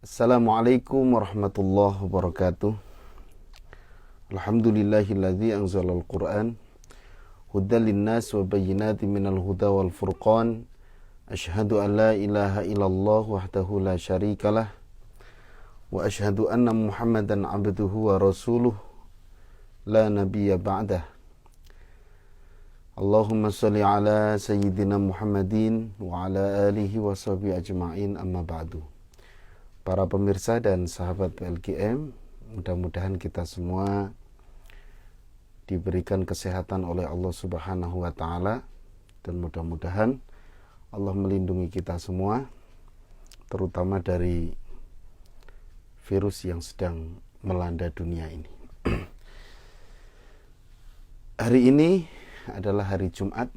Assalamualaikum warahmatullahi wabarakatuh. Alhamdulillahilladzi anzalal Qur'an hudan linnas wa bayyinatin minal huda wal furqan. Asyhadu an la ilaha illallah wahdahu la syarikalah wa asyhadu anna Muhammadan abduhu wa rasuluh la nabiyya ba'dah. Allahumma salli ala sayyidina Muhammadin wa ala alihi wa sahbihi ajma'in, amma ba'du. Para pemirsa dan sahabat PLGM, mudah-mudahan kita semua diberikan kesehatan oleh Allah Subhanahu wa Ta'ala, dan mudah-mudahan Allah melindungi kita semua, terutama dari virus yang sedang melanda dunia ini. Hari ini adalah hari Jumat,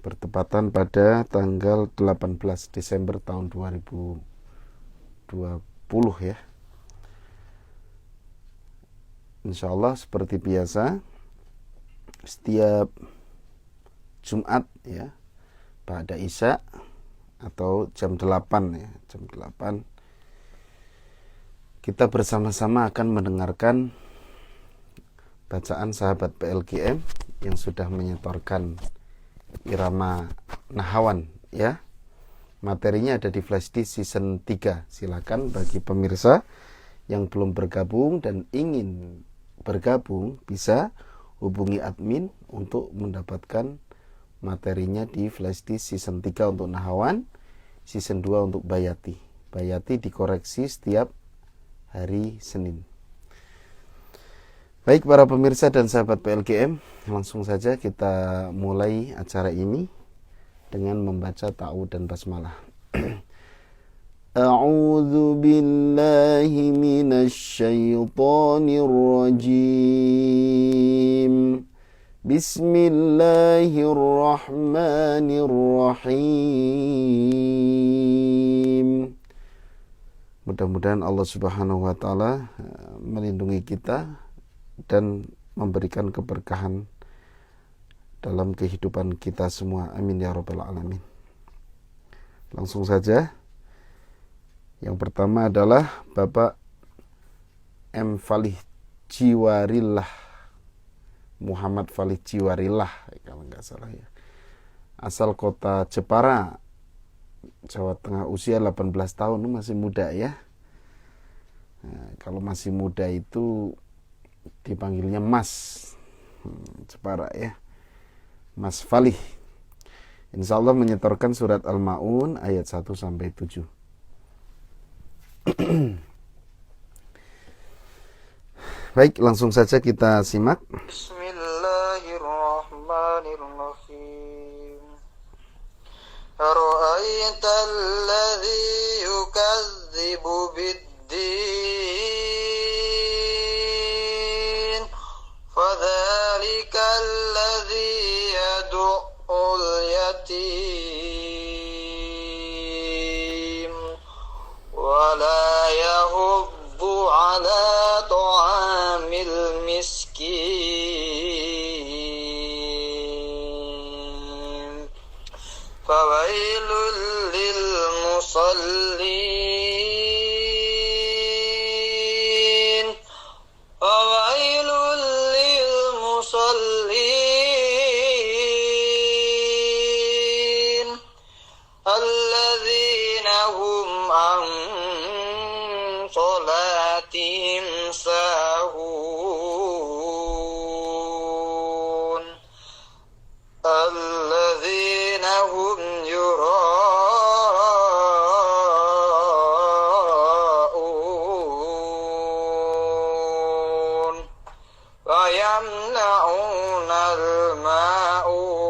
bertepatan pada tanggal 18 Desember tahun 2020 ya. Insya Allah seperti biasa, setiap Jumat ya, pada Isya atau jam 8 ya, jam 8 kita bersama-sama akan mendengarkan bacaan sahabat PLGM yang sudah menyetorkan irama Nahawan ya. Materinya ada di Flashdisk season 3. Silakan bagi pemirsa yang belum bergabung dan ingin bergabung, bisa hubungi admin untuk mendapatkan materinya di Flashdisk season 3 untuk Nahawan, season 2 untuk Bayati. Bayati dikoreksi setiap hari Senin. Baik para pemirsa dan sahabat PLGM, langsung saja kita mulai acara ini dengan membaca ta'awudz dan basmalah. A'udzu billahi minasyaitonir rajim. Bismillahirrahmanirrahim. Mudah-mudahan Allah Subhanahu wa Ta'ala melindungi kita dan memberikan keberkahan dalam kehidupan kita semua. Amin ya rabbal alamin. Langsung saja. Yang pertama adalah Bapak M. Falih Jiwarillah, Muhammad Falih Jiwarillah kalau nggak salah ya. Asal kota Jepara, Jawa Tengah, usia 18 tahun, masih muda ya. Nah, kalau masih muda itu dipanggilnya Mas Jepara ya. Mas Falih, insya Allah menyetorkan surat Al-Ma'un ayat 1-7. Baik, langsung saja kita simak. Bismillahirrahmanirrahim. Ara'aital ladzi yukadzibu bid-din fadzalikal ladzi yad'ul yatim wa la yahuddu ala ta'amil miskin fawailul lil musallin fawailul lil musallin alladzina hum an salatihim sahun alladzina hum yura'un wa yamna'unal ma'un.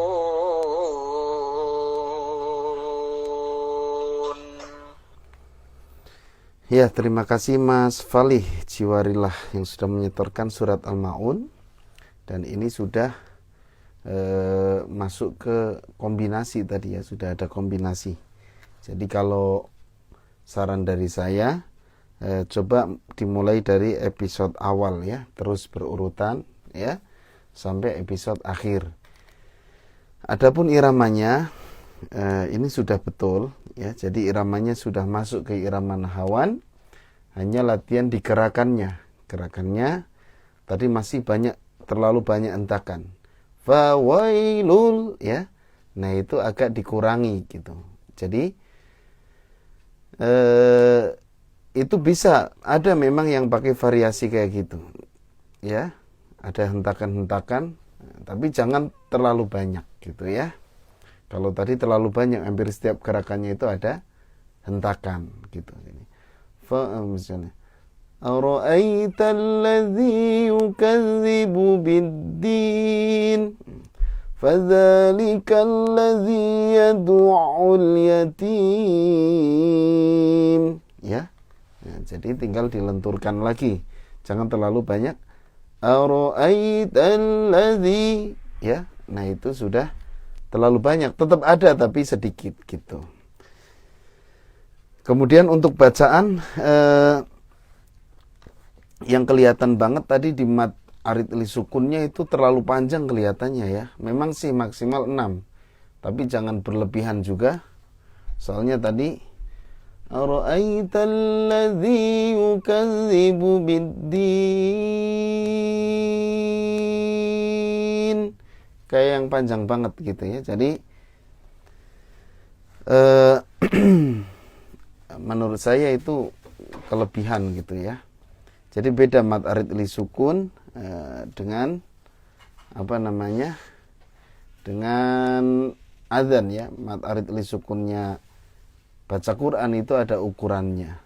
Ya, terima kasih Mas Falih Jiwarillah yang sudah menyetorkan surat Al-Ma'un. Dan ini sudah masuk ke kombinasi tadi ya, sudah ada kombinasi. Jadi kalau saran dari saya, coba dimulai dari episode awal ya, terus berurutan ya sampai episode akhir. Adapun iramanya ini sudah betul ya, jadi iramanya sudah masuk ke irama Nahawan hanya latihan di gerakannya. Gerakannya tadi masih terlalu banyak hentakan. Fawailul, ya. Nah, itu agak dikurangi gitu. Jadi itu bisa, ada memang yang pakai variasi kayak gitu. Ya, ada hentakan-hentakan, tapi jangan terlalu banyak gitu ya. Kalau tadi terlalu banyak, hampir setiap gerakannya itu ada hentakan gitu. Misalnya, ara'aital ladzi yukadzibu biddin fadzalikal ladzi yad'ul yatim. Ya. Nah, jadi tinggal dilenturkan lagi. Jangan terlalu banyak. Ara'aital ladzi, ya. Nah, itu sudah terlalu banyak. Tetap ada tapi sedikit gitu. Kemudian untuk bacaan yang kelihatan banget tadi di mat arid li sukunnya itu terlalu panjang kelihatannya ya. Memang sih maksimal 6. Tapi jangan berlebihan juga. Soalnya tadi ara'aital ladzi yukadzibu biddin, kayak yang panjang banget gitu ya. Jadi menurut saya itu kelebihan gitu ya. Jadi beda mat arid li sukun dengan dengan adzan ya. Mat arid li sukunnya baca Quran itu ada ukurannya.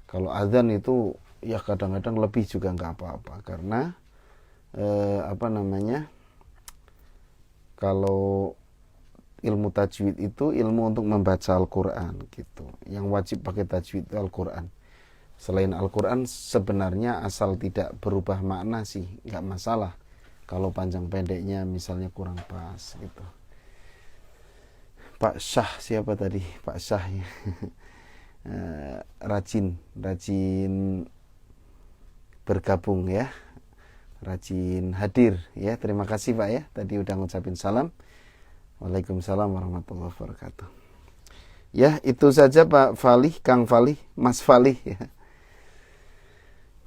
Kalau adzan itu ya kadang-kadang lebih juga nggak apa-apa, karena kalau ilmu tajwid itu ilmu untuk membaca Al-Quran gitu. Yang wajib pakai tajwid itu Al-Quran. Selain Al-Quran sebenarnya asal tidak berubah makna sih nggak masalah. Kalau panjang pendeknya misalnya kurang pas gitu. Pak Syah siapa tadi? Pak Syah ya. Rajin bergabung ya. Rajin hadir ya. Terima kasih Pak ya. Tadi udah ngucapin salam. Waalaikumsalam warahmatullahi wabarakatuh. Ya, itu saja Pak Falih, Kang Falih, Mas Falih ya.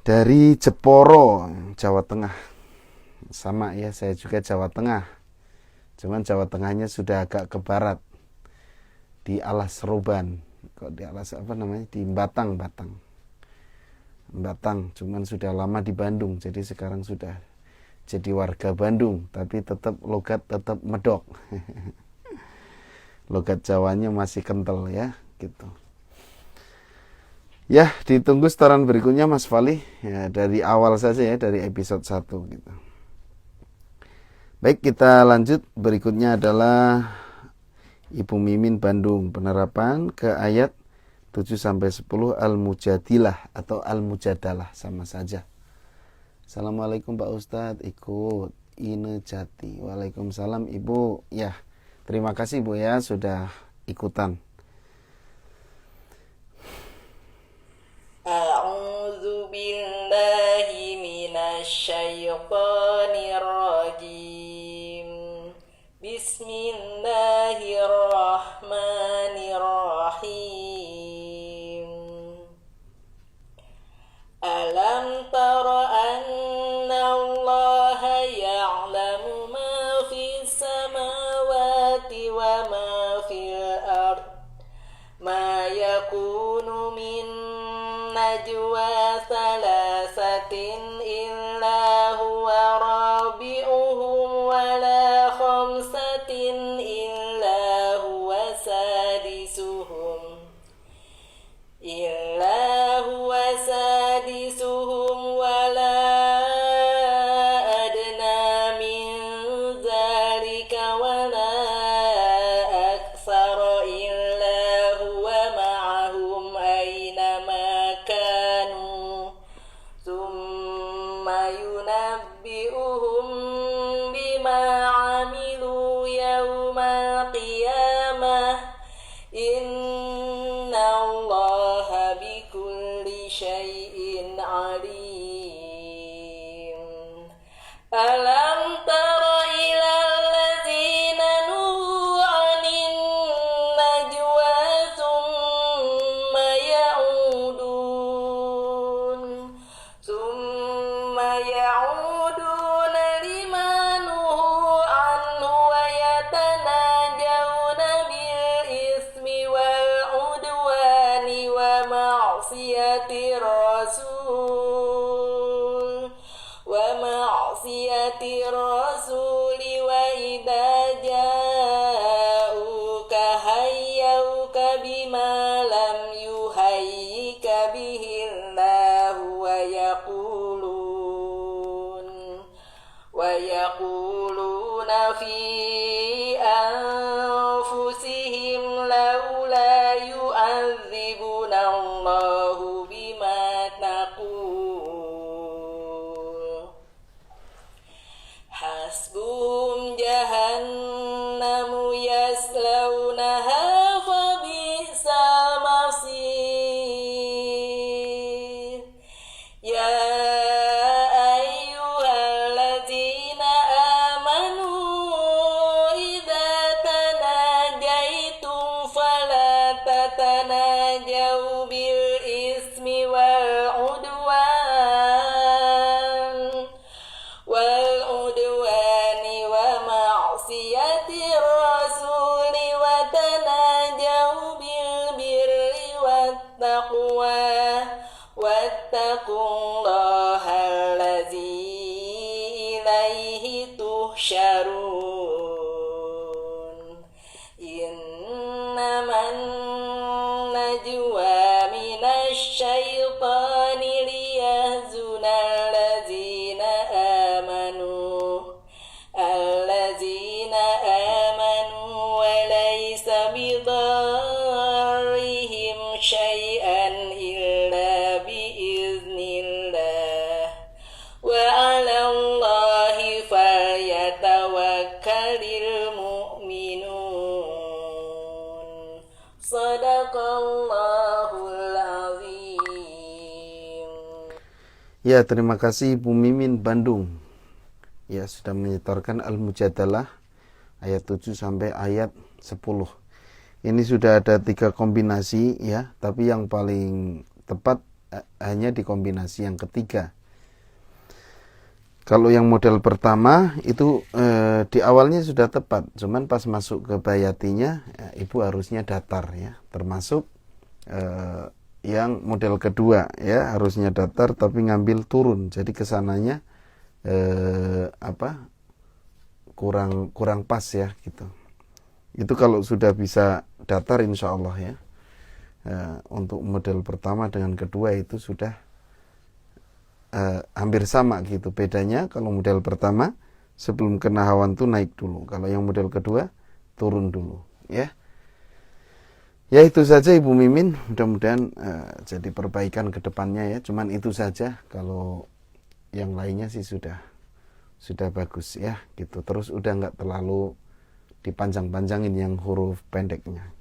Dari Jeporo, Jawa Tengah. Sama ya, saya juga Jawa Tengah. Cuman Jawa Tengahnya sudah agak ke barat. Di Alas Roban. Kok di Alas Di Batang. Cuman sudah lama di Bandung, jadi sekarang sudah jadi warga Bandung, tapi tetap logat tetap medok. Logat Jawanya masih kental ya, gitu. Ya, ditunggu setoran berikutnya Mas Fali ya, dari awal saja ya, dari episode 1 gitu. Baik, kita lanjut. Berikutnya adalah Ibu Mimin Bandung, penerapan ke ayat 7-10 Al-Mujadilah atau Al-Mujadalah sama saja. Assalamualaikum Pak Ustadz, ikut Ine Jati. Waalaikumsalam Ibu. Ya, terima kasih Bu ya sudah ikutan. A'udzu billahi minasyaitonir rajim. Bismillahirrahmanirrahim. Alam tara anna Allah ya'lamu ma fis samawati wa ma fil ard. Ma yakunu min najwa thalathatin illa huwa rabi'uhum wa la khamsatin illa huwa sadisuhum wa la adna min dhalika wa la akthara illa huwa ma'ahum aynama kanu thumma yunabbi'uhum bima 'amilu yawmal qiyamah. Inna Allaha bikulli syai'in alim. Alam tara ilal ladzina nuhu 'anin najwa thumma ya'udun بما لم يهيك به الله ويقولون في أنفسهم لولا يعذبنا الله بما نقول حسبهم جهنم يصلونها فبئس المصير يا أيها الذين آمنوا إذا تناجيتم فلا تتناجوا بالإثم والعدوان ومعصية الرسول وتناجوا بالبر والتقوى واتقوا الله الذي إليه تحشرون إنما النجوى من الشيطان ليحزن الذين آمنوا وليس بضارهم شيئا إلا بإذن الله وعلى الله فليتوكل المؤمنون صدق الله العظيم. Ya, terima kasih Ibu Mimin Bandung. Ya, sudah menyetorkan Al-Mujadalah ayat 7 sampai ayat 10. Ini sudah ada 3 kombinasi ya, tapi yang paling tepat hanya di kombinasi yang ketiga. Kalau yang model pertama itu di awalnya sudah tepat, cuman pas masuk ke bayatinya Ibu harusnya datar ya, termasuk yang model kedua ya harusnya datar tapi ngambil turun, jadi kesananya kurang pas ya gitu. Itu kalau sudah bisa datar insya Allah ya. Untuk model pertama dengan kedua itu sudah hampir sama gitu. Bedanya kalau model pertama sebelum kena hawan tuh naik dulu. Kalau yang model kedua turun dulu ya. Ya itu saja Ibu Mimin, mudah-mudahan jadi perbaikan ke depannya ya. Cuman itu saja, kalau yang lainnya sih sudah bagus ya gitu. Terus udah nggak terlalu dipanjang-panjangin yang huruf pendeknya.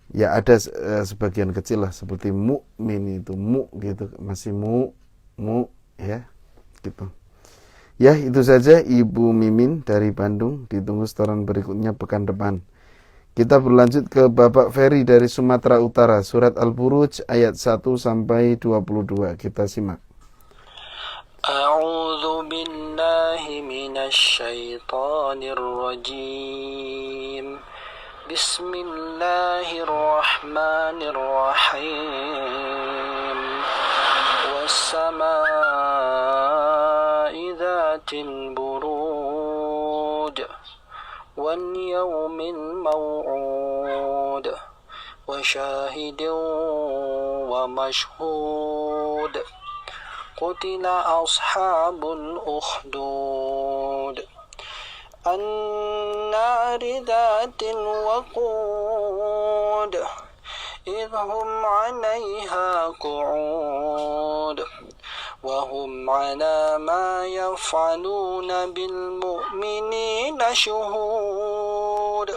Ya ada sebagian kecil lah seperti mukmin itu mu gitu, masih mu ya gitu. Ya itu saja Ibu Mimin dari Bandung. Ditunggu setoran berikutnya pekan depan. Kita berlanjut ke Bapak Ferry dari Sumatera Utara, surat Al-Buruj ayat 1 sampai 22. Kita simak. A'udzu billahi minasy syaithanir rajim. Bismillahirrahmanirrahim. Was-samaa'i dzatil buruj wal yawmil maw'ud wa syahidin wa mashhud. Qutila ashabul ukhdud an-nari dhatil waqud idhum 'alayha qu'ud wa hum 'ala ma yaf'aluna bil mu'minina shuhud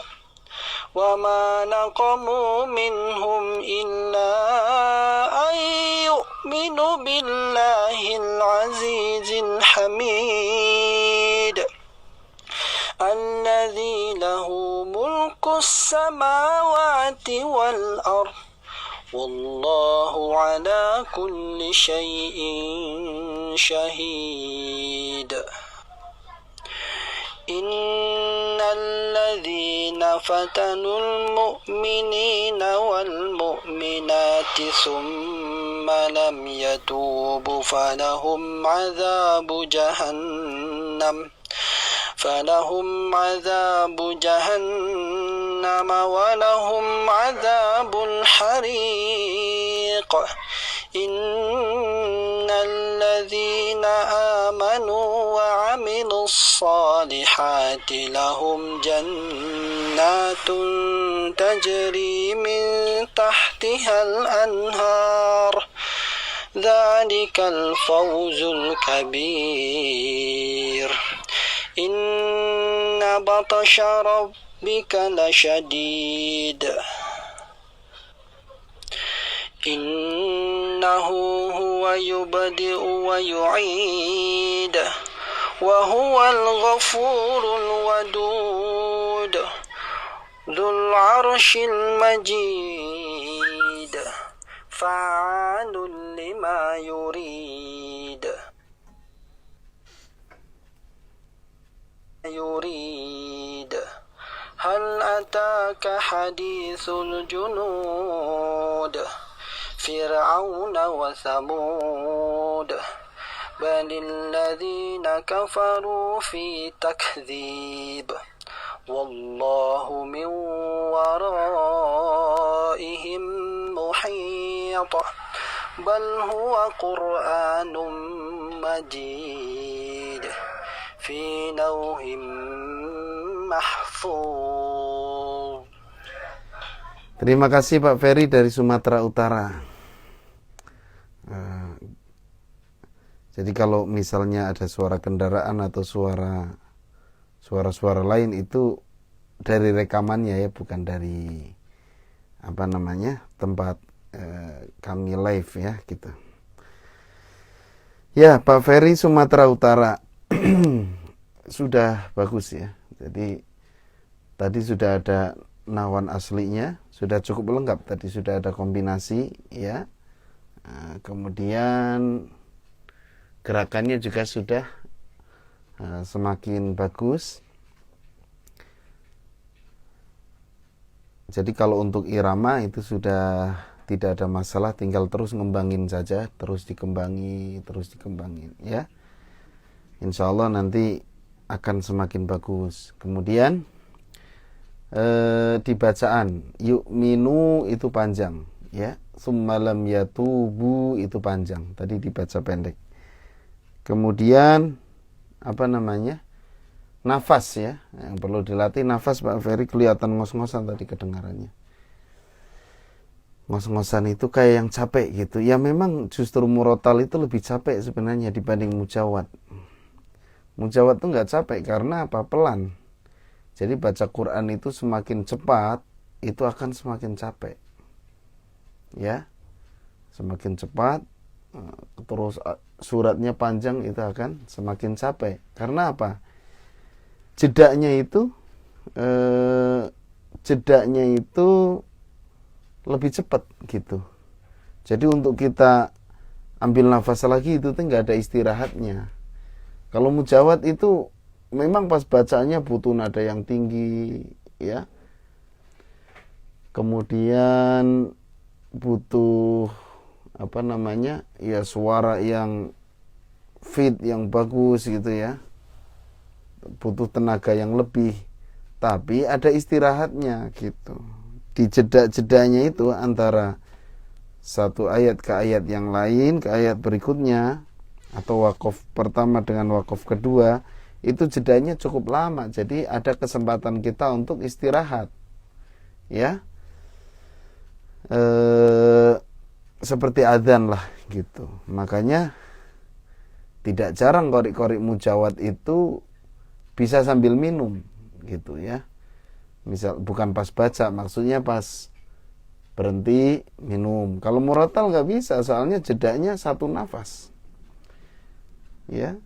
wa ma naqamu minhum illa an yu'minu billahil azizil hamid alladzi lahu mulkus samawati wal ardh wallahu ala kulli syai'in syahid. Innal ladzina fatanul mu'minina wal mu'minati thumma lam yatubu falahum 'adzabu jahannam جهنم ولهم عذاب الحريق إن الذين آمنوا وعملوا الصالحات لهم جنات تجري من تحتها الأنهار ذلك الفوز الكبير إن بطش ربك لشديد إنه هو يبدئ ويعيد وهو الغفور الودود ذو العرش المجيد فعال لما يريد هل أتاك حديث الجنود فرعون وثمود بل الذين كفروا في تكذيب والله من ورائهم محيط بل هو قرآن مجيد في لوح محفوظ. Terima kasih Pak Ferry dari Sumatera Utara. Jadi kalau misalnya ada suara kendaraan atau suara-suara lain itu dari rekamannya ya, bukan dari tempat kami live ya gitu. Ya Pak Ferry Sumatera Utara sudah bagus ya. Jadi tadi sudah ada nawan aslinya, sudah cukup lengkap. Tadi sudah ada kombinasi ya. Kemudian gerakannya juga sudah semakin bagus. Jadi kalau untuk irama itu sudah tidak ada masalah, tinggal terus ngembangin saja, terus dikembangin ya. Insya Allah nanti akan semakin bagus. Kemudian di bacaan yu'minu itu panjang ya, summalam yatubu itu panjang, tadi dibaca pendek. Kemudian nafas ya, yang perlu dilatih nafas. Pak Ferry kelihatan ngos-ngosan tadi kedengarannya. Ngos-ngosan itu kayak yang capek gitu. Ya memang justru murotal itu lebih capek sebenarnya dibanding mujawad. Mujawad itu nggak capek karena apa? Pelan. Jadi baca Quran itu semakin cepat itu akan semakin capek. Ya. Semakin cepat terus suratnya panjang itu akan semakin capek. Karena apa? Jedaknya itu lebih cepat gitu. Jadi untuk kita ambil nafas lagi itu nggak ada istirahatnya. Kalau mujawad itu memang pas bacaannya butuh nada yang tinggi ya. Kemudian butuh ya suara yang fit, yang bagus gitu ya. Butuh tenaga yang lebih. Tapi ada istirahatnya gitu. Di jeda-jedanya itu antara satu ayat ke ayat yang lain, ke ayat berikutnya, atau wakaf pertama dengan wakaf kedua, itu jedanya cukup lama. Jadi ada kesempatan kita untuk istirahat ya, seperti adzan lah gitu. Makanya tidak jarang qori-qori mujawad itu bisa sambil minum gitu ya. Misal bukan pas baca, maksudnya pas berhenti minum. Kalau murotal nggak bisa, soalnya jedanya satu nafas ya.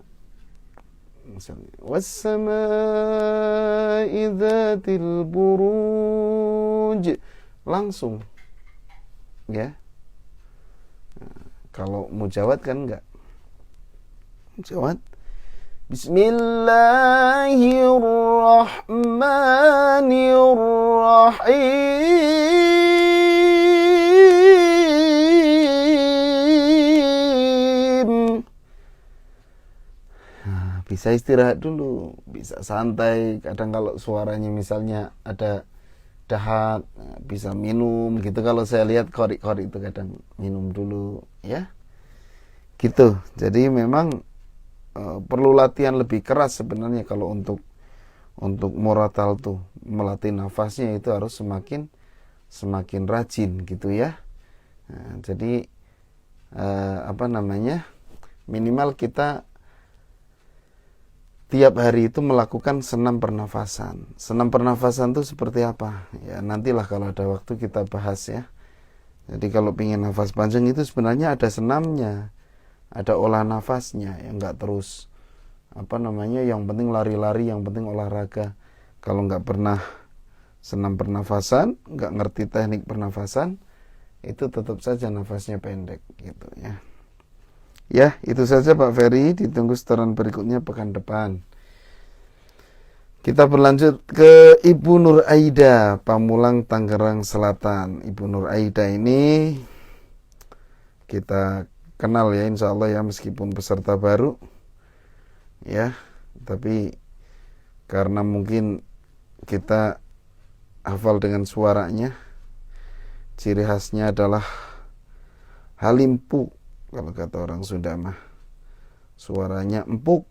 Misalnya was-samaa'i dzatil buruj, langsung ya. Nah, kalau mujawad kan enggak. Mujawad Bismillahirrahmanirrahim. Nah, bisa istirahat dulu, bisa santai. Kadang kalau suaranya misalnya ada dahak, bisa minum gitu. Kalau saya lihat kori-kori itu kadang minum dulu ya gitu. Jadi memang perlu latihan lebih keras sebenarnya kalau untuk murotal tuh, melatih nafasnya itu harus semakin rajin gitu ya. Nah, jadi minimal kita tiap hari itu melakukan senam pernafasan. Senam pernafasan itu seperti apa? Ya nantilah kalau ada waktu kita bahas ya. Jadi kalau ingin nafas panjang itu sebenarnya ada senamnya, ada olah nafasnya, yang nggak terus yang penting lari-lari, yang penting olahraga. Kalau nggak pernah senam pernafasan, nggak ngerti teknik pernafasan, itu tetap saja nafasnya pendek gitu ya. Ya, itu saja Pak Ferry, ditunggu setoran berikutnya pekan depan. Kita berlanjut ke Ibu Nur Aida, Pamulang, Tangerang Selatan. Ibu Nur Aida ini kita kenal ya, insya Allah ya, meskipun peserta baru ya, tapi karena mungkin kita hafal dengan suaranya, ciri khasnya adalah halimpu. Kalau kata orang Sunda mah suaranya empuk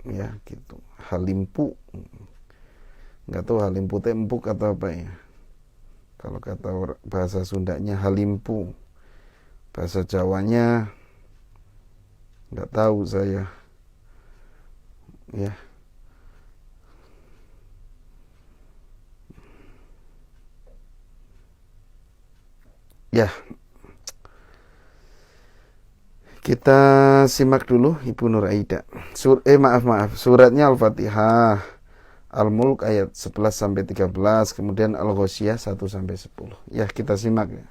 ya gitu, halimpu. Nggak tahu halimpu teh empuk atau apa ya. Kalau kata bahasa Sundanya halimpu, bahasa Jawanya nggak tahu saya ya. Ya, kita simak dulu Ibu Nur Aida. Suratnya Al-Fatihah, Al-Mulk ayat 11 sampai 13, kemudian Al-Ghasyiyah 1 sampai 10. Ya, kita simak ya.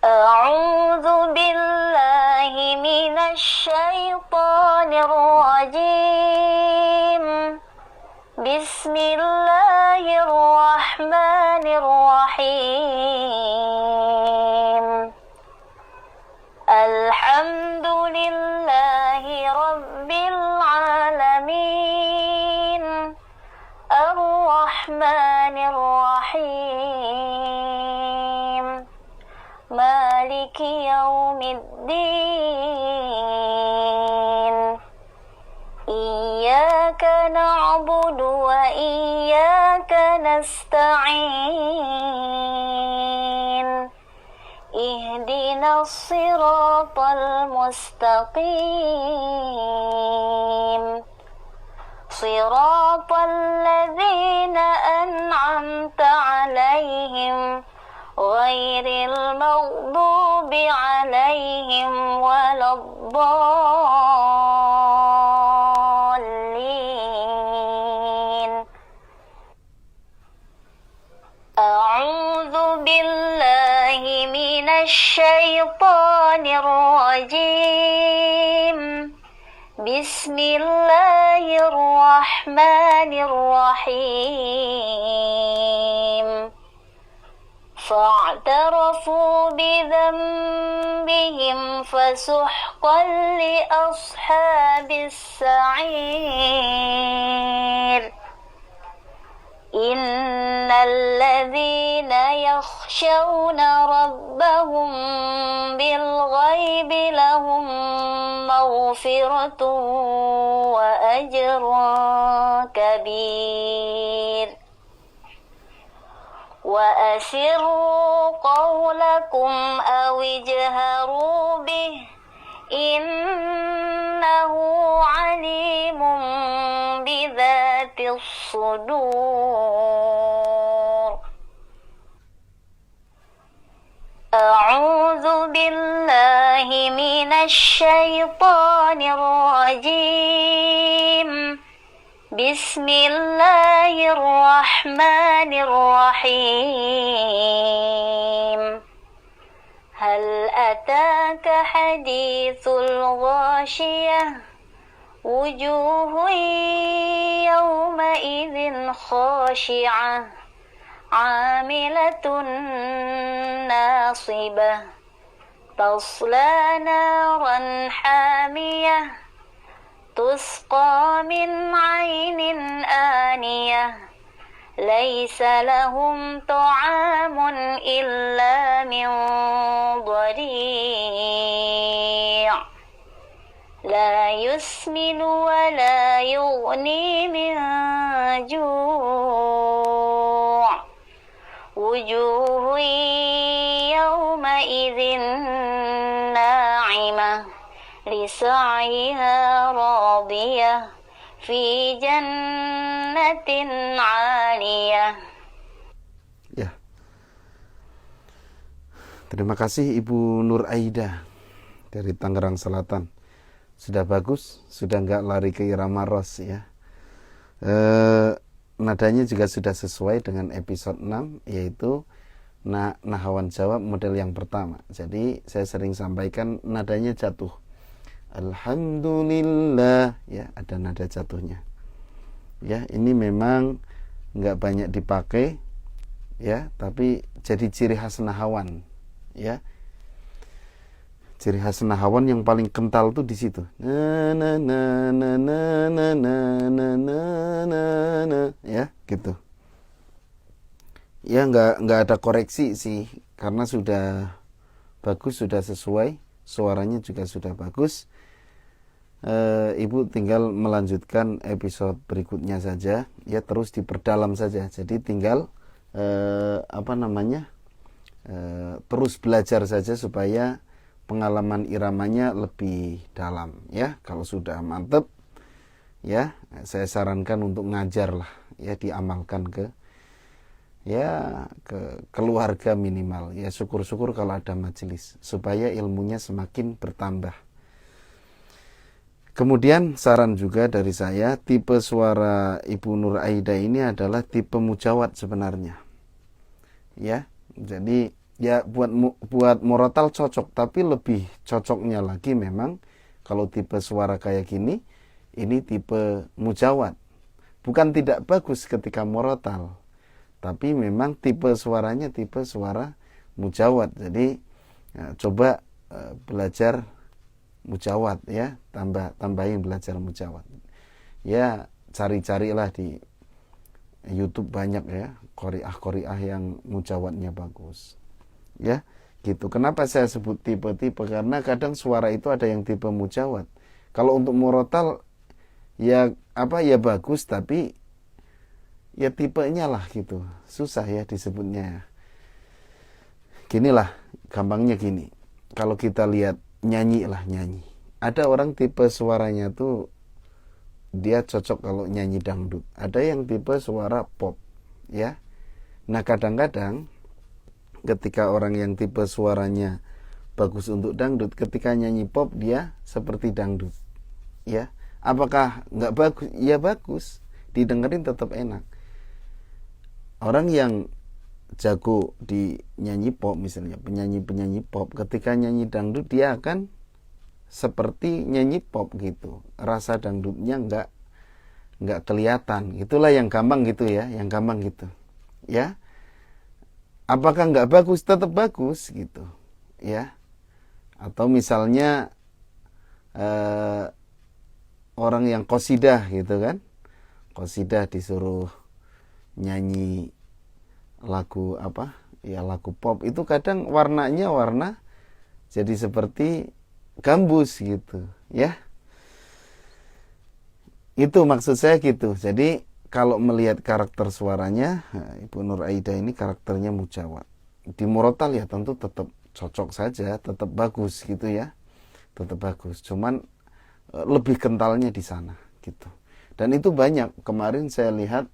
A'udzu billahi minasy syaithanir rajim. Bismillahirrahmanirrahim. Alhamdulillahi Rabbil Alamin, Ar-Rahmanir Rahim, Maliki Yaumiddin, Iyyaka na'budu wa iyyaka nasta'in, Ihdinas siratal mustaqim, Siratal ladzina an'amta 'alaihim, Ghairil maghdubi 'alaihim waladdallin. A'udzu billahi minasy syaithanir rajim. Bismillahirrahmanirrahim. Fa'tarafu bidzambihim fasuhqan li ashabis sa'ir. Innal ladzina yakhshawna rabbahum bil ghaibi lahum maghfiratun wa ajrun kabir. Wa asirru qawlakum aw ijharu bih, innahu alimun bidzatis sudur. A'udzu billahi minasy syaithanir rajim. Bismillahirrahmanirrahim. Hal ataka hadithul ghashiyah, wujuhun yawma idzin khashi'ah, 'amilatun nasibah, tasla naran hamiyah, tusqa min 'ainin aniyah, ليس لهم طعام إلا من ضريع لا يسمن ولا يغني من جوع وجوه يومئذ ناعمة لسعيها راضية في جنة عالية. Ya. Terima kasih Ibu Nur Aida dari Tangerang Selatan. Sudah bagus, sudah nggak lari ke irama ros ya. Nadanya juga sudah sesuai dengan episode 6, yaitu nahawan jawab model yang pertama. Jadi saya sering sampaikan nadanya jatuh. Alhamdulillah, ya ada nada jatuhnya. Ya, ini memang nggak banyak dipakai, ya, tapi jadi ciri khas nahawan, ya. Ciri khas nahawan yang paling kental tuh di situ. Ya, gitu. Ya, nggak ada koreksi sih, karena sudah bagus, sudah sesuai, suaranya juga sudah bagus. Ibu tinggal melanjutkan episode berikutnya saja, ya, terus diperdalam saja. Jadi tinggal terus belajar saja supaya pengalaman iramanya lebih dalam, ya. Kalau sudah mantep, ya, saya sarankan untuk ngajar lah, ya, diamalkan ke keluarga minimal, ya. Syukur-syukur kalau ada majelis supaya ilmunya semakin bertambah. Kemudian saran juga dari saya, tipe suara Ibu Nur Aida ini adalah tipe mujawad sebenarnya, ya. Jadi ya buat murotal cocok, tapi lebih cocoknya lagi memang kalau tipe suara kayak gini, ini tipe mujawad. Bukan tidak bagus ketika murotal, tapi memang tipe suaranya tipe suara mujawad. Jadi ya, coba belajar mujawad, ya, tambahin belajar mujawad, ya. Cari-carilah di YouTube banyak, ya, qori'ah yang mujawadnya bagus, ya, gitu. Kenapa saya sebut tipe-tipe? Karena kadang suara itu ada yang tipe mujawad. Kalau untuk murotal ya bagus, tapi ya tipenya lah gitu, susah ya disebutnya. Ginilah gampangnya gini, kalau kita lihat nyanyi, ada orang tipe suaranya tuh dia cocok kalau nyanyi dangdut, ada yang tipe suara pop, ya. Nah, kadang-kadang ketika orang yang tipe suaranya bagus untuk dangdut, ketika nyanyi pop dia seperti dangdut, ya. Apakah nggak bagus? Ya bagus, didengerin tetap enak. Orang yang jago di nyanyi pop, misalnya penyanyi pop, ketika nyanyi dangdut dia akan seperti nyanyi pop gitu, rasa dangdutnya nggak kelihatan. Itulah yang gampang gitu, ya, yang gampang gitu, ya. Apakah nggak bagus? Tetap bagus gitu, ya. Atau misalnya orang yang qasidah gitu kan, qasidah disuruh nyanyi lagu lagu pop, itu kadang warnanya jadi seperti gambus gitu, ya. Itu maksud saya gitu. Jadi kalau melihat karakter suaranya, Ibu Nur Aida ini karakternya mujawad. Di murotal ya tentu tetap cocok saja, tetap bagus gitu, ya, tetap bagus. Cuman lebih kentalnya di sana gitu. Dan itu banyak. Kemarin saya lihat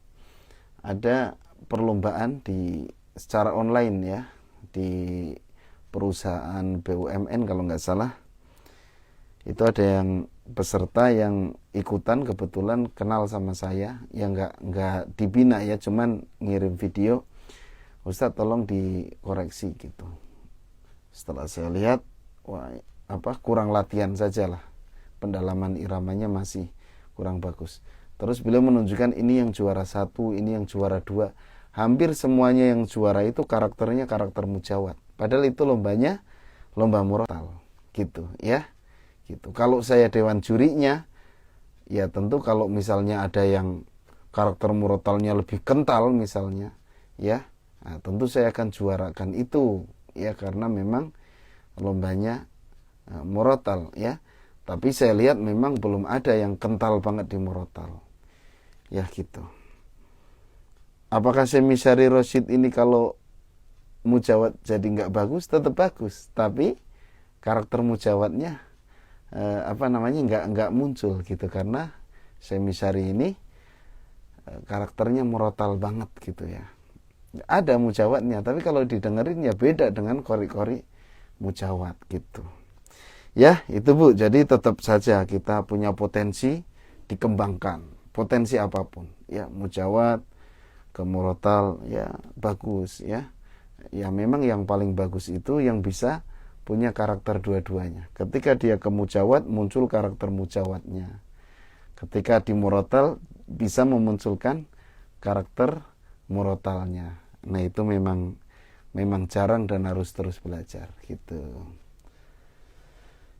ada perlombaan secara online, ya, di perusahaan BUMN kalau nggak salah. Itu ada yang peserta yang ikutan, kebetulan kenal sama saya, yang nggak dibina, ya, cuman ngirim video, Ustadz tolong dikoreksi gitu. Setelah saya lihat, kurang latihan saja lah, pendalaman iramanya masih kurang bagus. Terus beliau menunjukkan ini yang juara 1, ini yang juara 2. Hampir semuanya yang juara itu karakternya karakter mujawad. Padahal itu lombanya lomba murotal gitu, ya. Gitu. Kalau saya dewan jurinya, ya tentu kalau misalnya ada yang karakter murotalnya lebih kental misalnya, ya, nah, tentu saya akan juarakan itu, ya, karena memang lombanya murotal, ya. Tapi saya lihat memang belum ada yang kental banget di murotal, ya gitu. Apakah Syekh Rosyid ini kalau mujawad jadi nggak bagus? Tetap bagus, tapi karakter mujawadnya nggak muncul gitu, karena Syekh ini karakternya murotal banget gitu ya. Ada mujawadnya, tapi kalau didengerin ya beda dengan qori-qori mujawad gitu. Ya, itu Bu. Jadi tetap saja kita punya potensi dikembangkan, potensi apapun. Ya, mujawad ke murotal ya bagus ya. Ya memang yang paling bagus itu yang bisa punya karakter dua-duanya. Ketika dia ke mujawad muncul karakter mujawadnya. Ketika di murotal bisa memunculkan karakter murotalnya. Nah, itu memang jarang dan harus terus belajar gitu.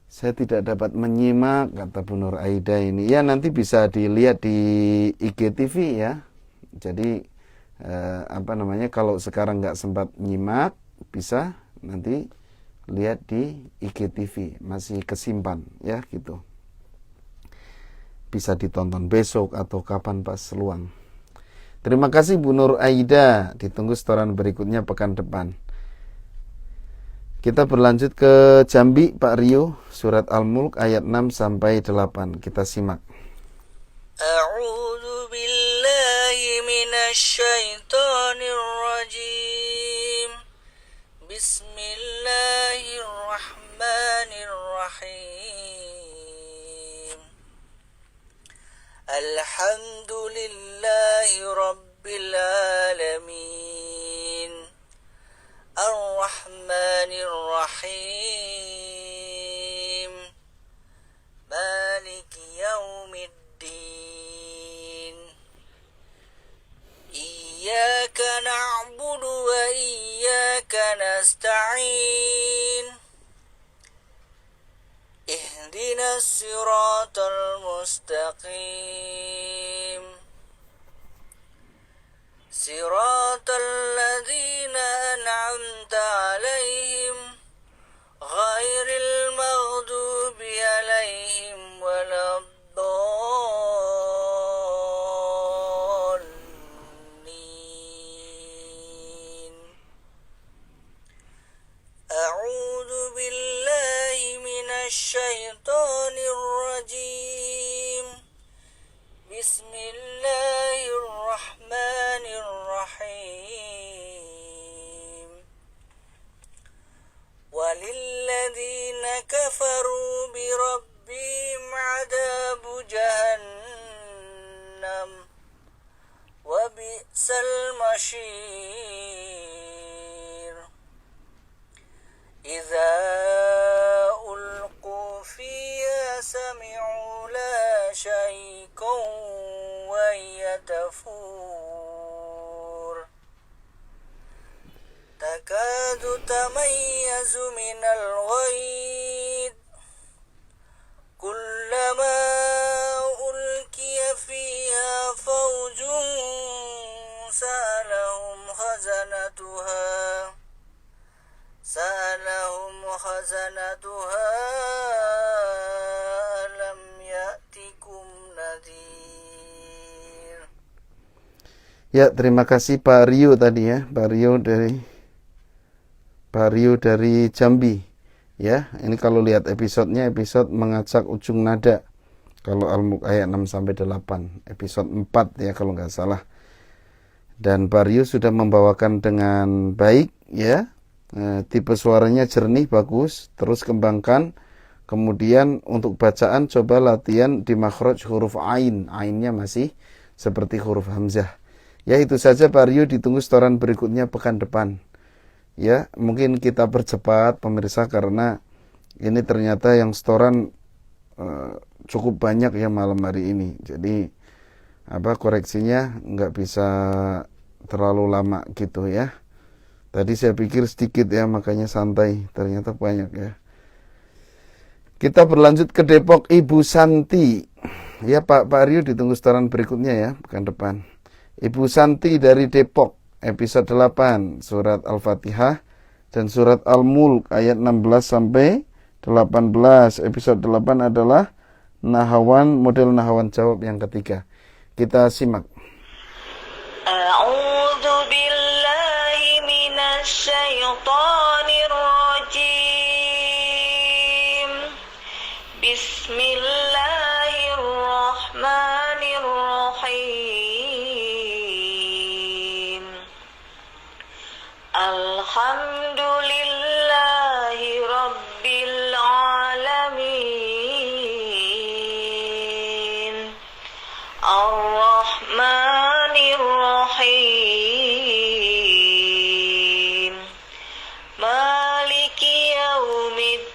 Saya tidak dapat menyimak, kata Bu Nur Aida ini. Ya, nanti bisa dilihat di IGTV ya. Jadi kalau sekarang nggak sempat nyimak, bisa nanti lihat di IGTV, masih kesimpan ya gitu. Bisa ditonton besok atau kapan pas luang. Terima kasih Bu Nur Aida. Ditunggu setoran berikutnya pekan depan. Kita berlanjut ke Jambi, Pak Rio, surat Al-Mulk ayat 6 sampai 8. Kita simak. A'udzu billahi minasy syaithanir rajim. Bismillahirrahmanirrahim. Alhamdulillahi rabbil alamin. Ar-Rahmanir Rahim. Maliki yaumiddin. Iyyaka na'budu wa iyyaka nasta'in. Ihdinas siratal mustaqim. Siratal ladzina an'amta 'alaihim ghairil maghdubi 'alaihim waladdallin. A'udzu billahi minasy syaithanir rajim. Bismillahirrahmanirrahim. Walilladzina kafaru birabbihim 'adzabu jahannam wa bi'sal masyir. Idza ulqu fiha sami'u la syaiqan wa yatafur. Takadu tamayyazu minal ghaid. Kullama ulqiya fiha fawjun sa'alahum khazanatuha lam ya'tikum nadhir. Ya, terima kasih Pak Rio tadi ya, Pak Rio dari Jambi. Ya, ini kalau lihat episode mengacak ujung nada. Kalau Al-Mulk ayat 6 sampai 8, episode 4 ya kalau nggak salah. Dan Pak Rio sudah membawakan dengan baik ya. Tipe suaranya jernih, bagus, terus kembangkan. Kemudian untuk bacaan coba latihan di makhraj huruf ain. Ainnya masih seperti huruf hamzah. Ya, itu saja Pak Rio, ditunggu setoran berikutnya pekan depan. Ya, mungkin kita percepat pemirsa karena ini ternyata yang setoran cukup banyak ya malam hari ini. Jadi koreksinya nggak bisa terlalu lama gitu ya. Tadi saya pikir sedikit ya, makanya santai, ternyata banyak ya. Kita berlanjut ke Depok, Ibu Santi. Ya Pak Rio, ditunggu setoran berikutnya ya pekan depan. Ibu Santi dari Depok, episode 8, surat Al-Fatihah dan surat Al-Mulk ayat 16 sampai 18. Episode 8 adalah nahawan, model nahawan jawab yang ketiga. Kita simak. A'udzu billahi minasy syaithanir rajim. Bismillahirrahmanirrahim. Alhamdulillahi rabbil alamin. Ar-Rahmanir-Rahim. Maliki yaumiddin.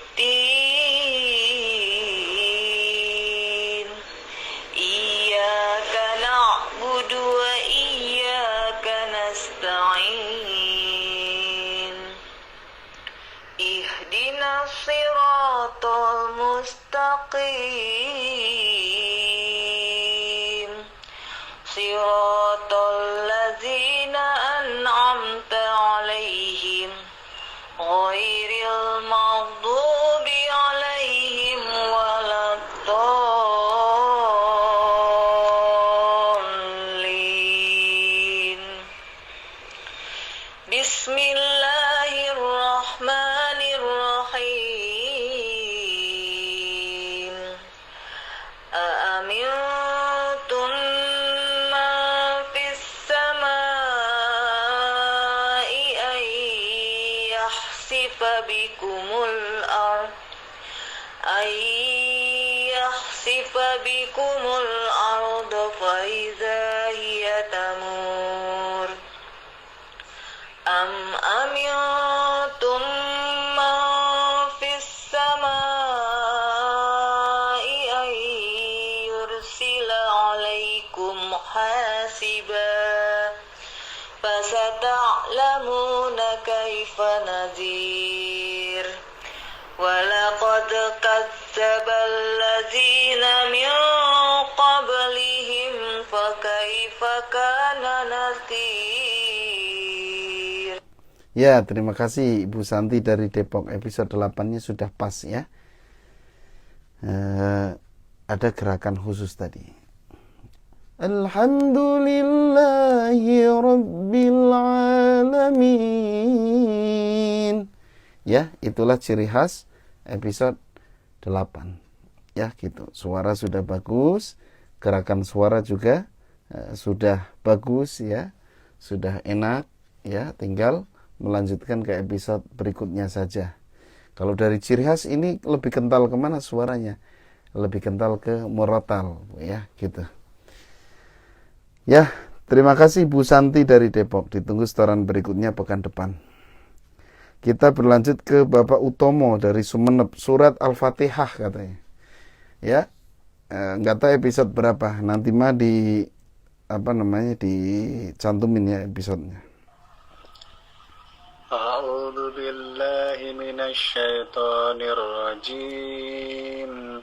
Iyyaka na'budu wa iyyaka nasta'in. Ihdinas siratal mustaqim. Siratal ladzina an'amta 'alaihim ghairil maghdubi 'alaihim waladdallin. Bismillahirrahmanirrahim. Aamintum man fis samai ay yahsifa bikumul ard fa idza hiya tamur. Am amintum man fis samai ay yursila 'alaikum hasiba. Fasata'lamuna kaifa nadhir. Walaqad kazzabal ladzina min qablihim fakaifa kana nakir. Ya, terima kasih Ibu Santi dari Depok. Episode 8-nya sudah pas ya. Ada gerakan khusus tadi. Alhamdulillahi Rabbil Alamin. Ya, itulah ciri khas episode 8. Ya, gitu. Suara sudah bagus, gerakan suara juga sudah bagus ya. Sudah enak ya, tinggal melanjutkan ke episode berikutnya saja. Kalau dari ciri khas ini lebih kental kemana suaranya? Lebih kental ke murotal ya, gitu. Ya, terima kasih Bu Santi dari Depok. Ditunggu setoran berikutnya pekan depan. Kita berlanjut ke Bapak Utomo dari Sumeneb, surat Al-Fatihah katanya. Ya, nggak tahu episode berapa. Nanti mah dicantumin ya episodenya. A'udzu billahi minasy syaithanir rajim.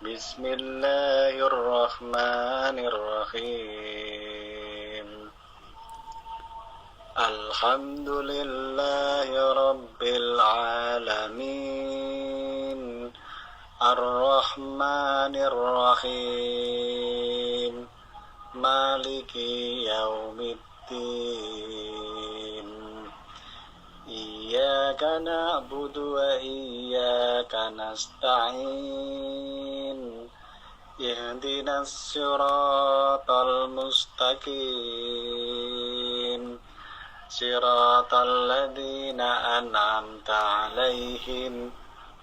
Bismillahirrahmanirrahim. Alhamdulillahi rabbil alamin. Ar-Rahmanir-Rahim. Maliki yaumiddin. Iyyaka na'budu wa iyyaka nasta'in. Ihdinas siratal mustaqim. Siratal ladzina an'amta 'alaihim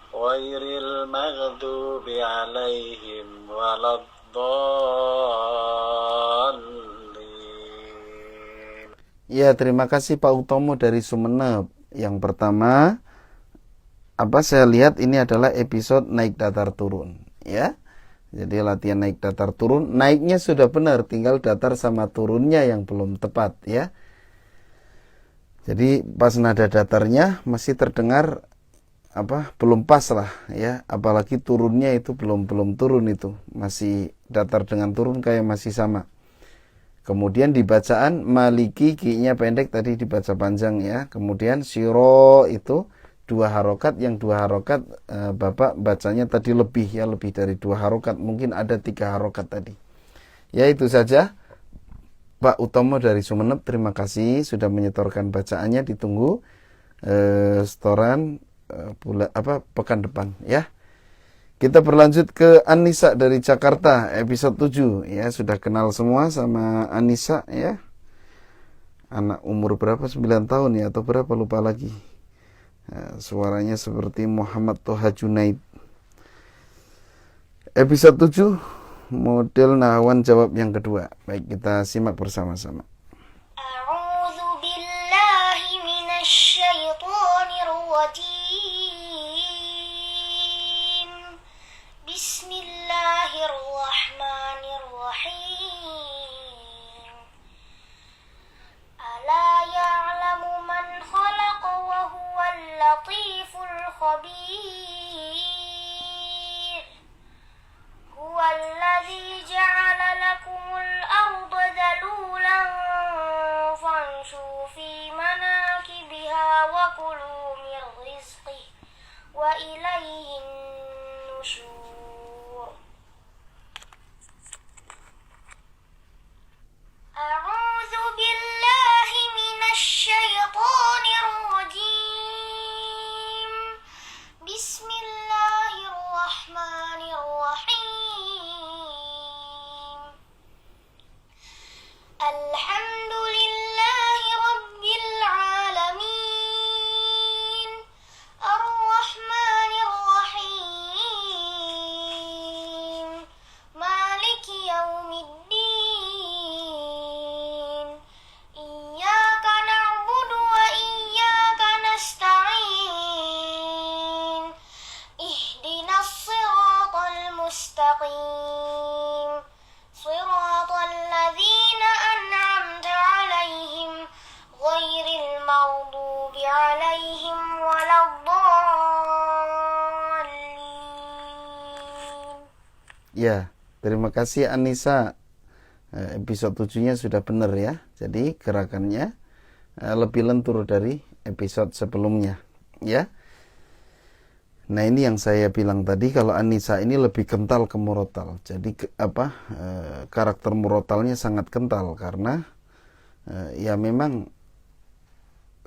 ghairil maghdubi 'alaihim waladdallin. Ya, terima kasih Pak Utomo dari Sumeneb. Yang pertama, saya lihat ini adalah episode naik datar turun, ya. Jadi latihan naik datar turun, naiknya sudah benar, tinggal datar sama turunnya yang belum tepat, ya. Jadi pas nada datarnya masih terdengar belum pas lah, ya. Apalagi turunnya itu belum turun itu, masih datar dengan turun kayak masih sama. Kemudian di bacaan maliki, ki-nya pendek tadi dibaca panjang ya. Kemudian siro itu 2 harokat, yang 2 harokat Bapak bacanya tadi lebih ya, lebih dari 2 harokat, mungkin ada 3 harokat tadi. Ya itu saja. Pak Utomo dari Sumeneb, terima kasih sudah menyetorkan bacaannya, ditunggu setoran pekan depan ya. Kita berlanjut ke Anissa dari Jakarta, episode 7 ya. Sudah kenal semua sama Anissa ya. Anak umur berapa? 9 tahun ya atau berapa, lupa lagi. Suaranya seperti Muhammad Toha Junaid. Episode 7, model Nahawan jawab yang kedua. Baik, kita simak bersama-sama. A'udzu billahi minasyaitonir rajim. Bismillahirrahmanirrahim. Ala ya'lamu man khalaqa wa huwal latiful khabir. Huwal ladzi ja'ala lakumul arda dalulan famshu fi manakibiha wa kulu min rizqihi wa ilayhin nusyur. أعوذ بالله من الشيطان الرجيم. بسم الله الرحمن الرحيم. الحمد لله رب العالمين. الرحمن الرحيم. مالك يوم الدين. مستقيم صراط الذين أنعمت عليهم غير المغضوب عليهم ولا الضالين. Ya, terima kasih Anissa. Episode 7-nya sudah benar ya. Jadi gerakannya lebih lentur dari episode sebelumnya ya. Nah ini yang saya bilang tadi, kalau Anissa ini lebih kental ke murotal. Jadi karakter murotalnya sangat kental karena ya memang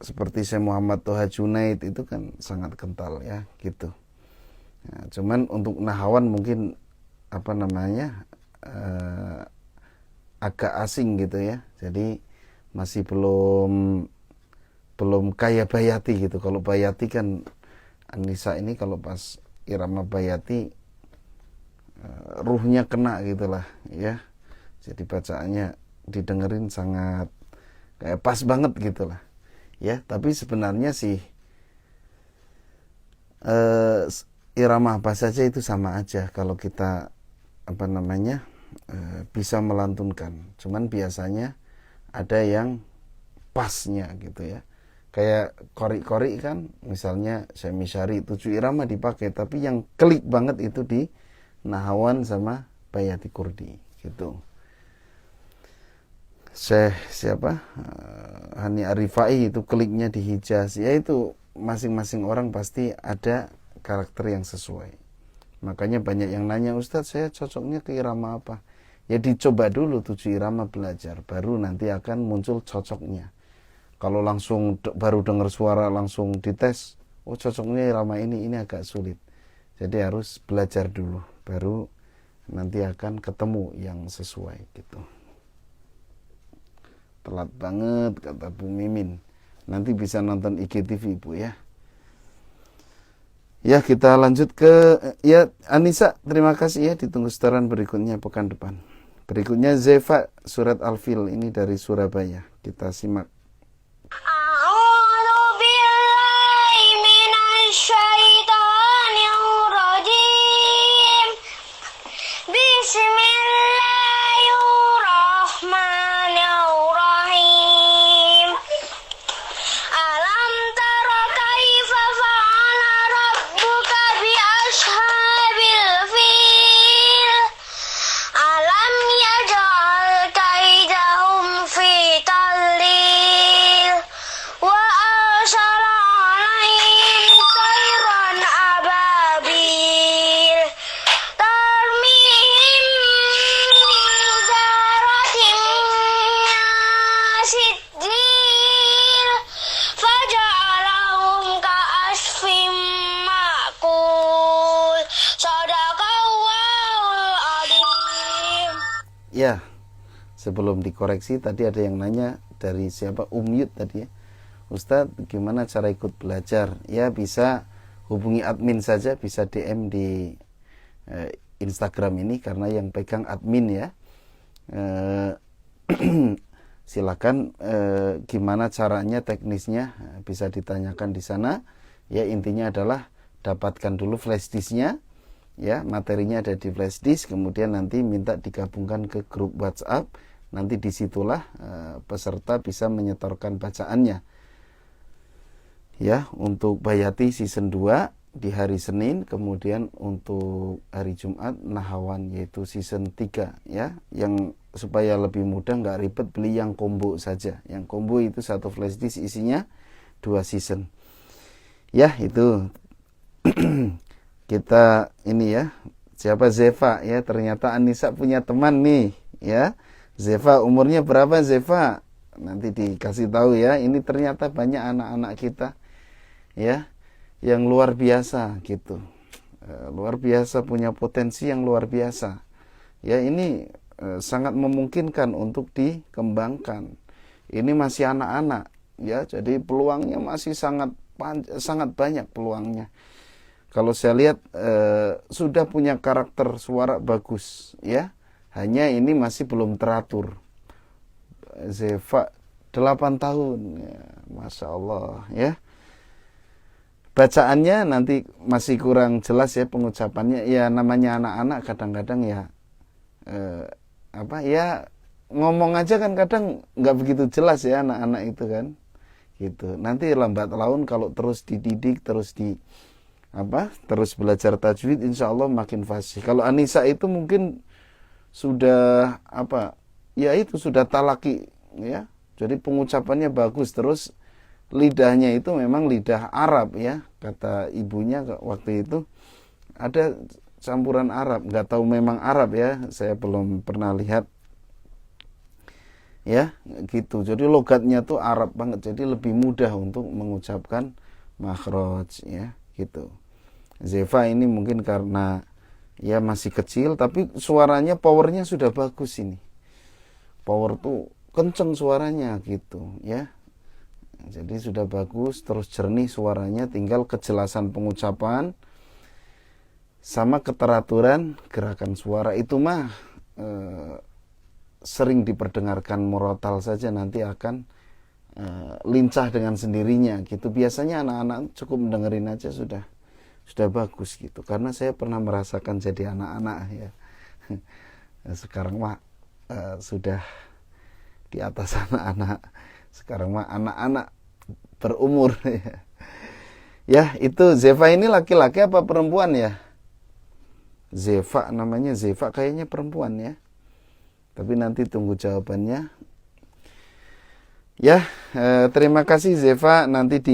seperti Syekh Muhammad Toha Junaid itu kan sangat kental ya gitu. Nah, cuman untuk Nahawan mungkin agak asing gitu ya. Jadi masih belum kayak Bayati gitu. Kalau Bayati kan Anissa ini kalau pas irama Bayati ruhnya kena gitulah ya. Jadi bacaannya didengerin sangat kayak pas banget gitulah ya. Tapi sebenarnya sih irama apa saja itu sama aja kalau kita bisa melantunkan. Cuman biasanya ada yang pasnya gitu ya. Kayak kori-kori kan, misalnya Syemisyari 7 irama dipakai, tapi yang klik banget itu di Nahawan sama Bayati Kurdi gitu. Hani Arifai itu kliknya di Hijaz. Ya itu masing-masing orang pasti ada karakter yang sesuai. Makanya banyak yang nanya, Ustadz saya cocoknya ke irama apa? Ya dicoba dulu 7 irama belajar, baru nanti akan muncul cocoknya. Kalau langsung baru dengar suara langsung dites, oh cocoknya irama ini agak sulit. Jadi harus belajar dulu, baru nanti akan ketemu yang sesuai gitu. Telat banget kata Bu Mimin. Nanti bisa nonton IGTV Bu ya. Ya kita lanjut ke Anissa, terima kasih ya, ditunggu setoran berikutnya pekan depan. Berikutnya Zefa surat Al-Fil, ini dari Surabaya. Kita simak. Alam yaj'al kaidahum Ya, sebelum dikoreksi tadi ada yang nanya dari siapa, Umyut tadi ya, Ustadz gimana cara ikut belajar? Ya bisa hubungi admin saja, bisa DM di Instagram ini karena yang pegang admin ya. Silakan gimana caranya, teknisnya bisa ditanyakan di sana. Ya intinya adalah dapatkan dulu flash disknya, ya materinya ada di flash disk, kemudian nanti minta digabungkan ke grup WhatsApp. Nanti disitulah peserta bisa menyetorkan bacaannya. Ya, untuk Bayati season 2 di hari Senin, kemudian untuk hari Jumat Nahawan yaitu season 3 ya. Yang supaya lebih mudah, nggak ribet, beli yang combo saja. Yang combo itu satu flash disk isinya 2 season. Ya, itu kita ini ya. Siapa Zeva ya, ternyata Anissa punya teman nih ya. Zeva umurnya berapa Zeva? Nanti dikasih tahu ya. Ini ternyata banyak anak-anak kita ya yang luar biasa gitu, luar biasa, punya potensi yang luar biasa ya. Ini sangat memungkinkan untuk dikembangkan. Ini masih anak-anak ya, jadi peluangnya masih sangat banyak peluangnya. Kalau saya lihat sudah punya karakter suara bagus ya, hanya ini masih belum teratur. Zeva 8 tahun ya, Masya Allah ya. Bacaannya nanti masih kurang jelas ya, pengucapannya ya, namanya anak-anak kadang-kadang ya ya ngomong aja kan kadang nggak begitu jelas ya anak-anak itu kan gitu. Nanti lambat laun kalau terus dididik, terus belajar tajwid, insya Allah makin fasih. Kalau Anissa itu mungkin sudah ya itu sudah talaki ya, jadi pengucapannya bagus, terus lidahnya itu memang lidah Arab ya, kata ibunya waktu itu ada campuran Arab, nggak tahu memang Arab ya, saya belum pernah lihat ya gitu. Jadi logatnya tuh Arab banget, jadi lebih mudah untuk mengucapkan makhraj ya gitu. Zeva ini mungkin karena ya masih kecil, tapi suaranya, powernya sudah bagus ini, power tuh kenceng suaranya gitu ya. Jadi sudah bagus, terus jernih suaranya, tinggal kejelasan pengucapan sama keteraturan gerakan suara itu mah sering diperdengarkan murotal saja, nanti akan lincah dengan sendirinya gitu. Biasanya anak-anak cukup mendengerin aja sudah bagus gitu. Karena saya pernah merasakan jadi anak-anak ya. Sekarang mah sudah di atas anak-anak. Sekarang mah anak-anak berumur ya. Ya, itu Zeva ini laki-laki apa perempuan ya? Zeva namanya, Zeva kayaknya perempuan ya. Tapi nanti tunggu jawabannya. Ya, terima kasih Zeva, nanti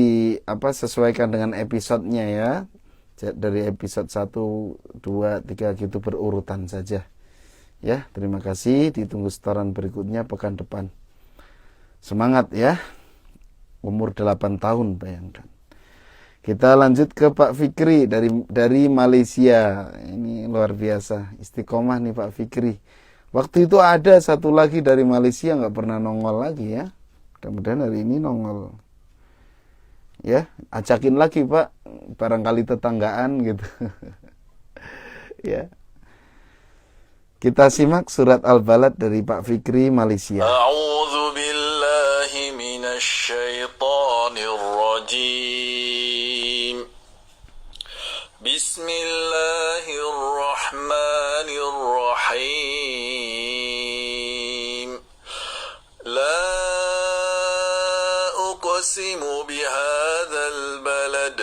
sesuaikan dengan episodenya ya. Dari episode 1, 2, 3 gitu berurutan saja. Ya, terima kasih, ditunggu setoran berikutnya pekan depan. Semangat ya. Umur 8 tahun, bayangkan. Kita lanjut ke Pak Fikri dari Malaysia. Ini luar biasa, istiqomah nih Pak Fikri. Waktu itu ada satu lagi dari Malaysia nggak pernah nongol lagi ya. Mudah-mudahan hari ini nongol. Ya, ajakin lagi Pak, barangkali tetanggaan gitu. Ya. Kita simak surat Al-Balad dari Pak Fikri Malaysia. A'udzu billahi minasy syaithanir rajim. Bismillahirrahmanirrahim. La uqsimu bihadzal balad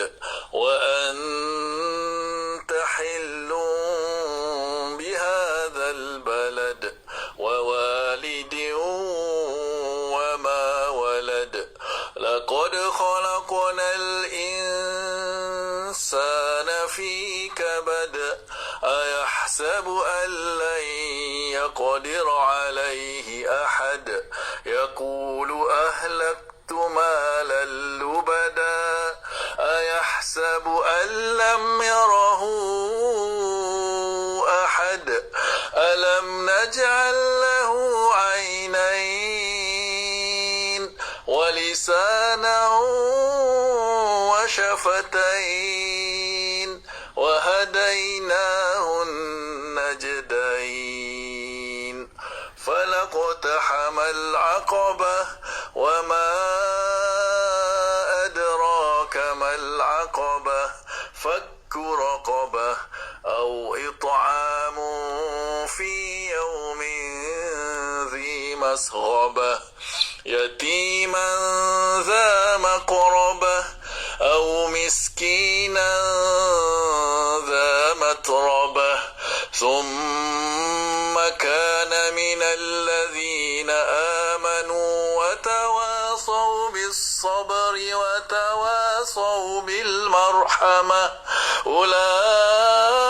wa anta hillun bihadzal balad wa walidin wa ma walad. Laqad khalaqnal insana fi kabad. Ayahsabu an lan yaqdir alayhi ahad. Yaqulu ahlaktu malan lubada. Ayahsabu an lam yarahu ahad. Alam naj'al شفتين وهديناه النجدين فلاقتحم العقبة وما أدراك ما العقبة فك رقبة أو إطعام في يوم ذي مسغبة يتيما ذا مقربة أو مسكينا ذا متربة ثم كان من الذين آمنوا وتواصوا بالصبر وتواصوا بالمرحمة أولئك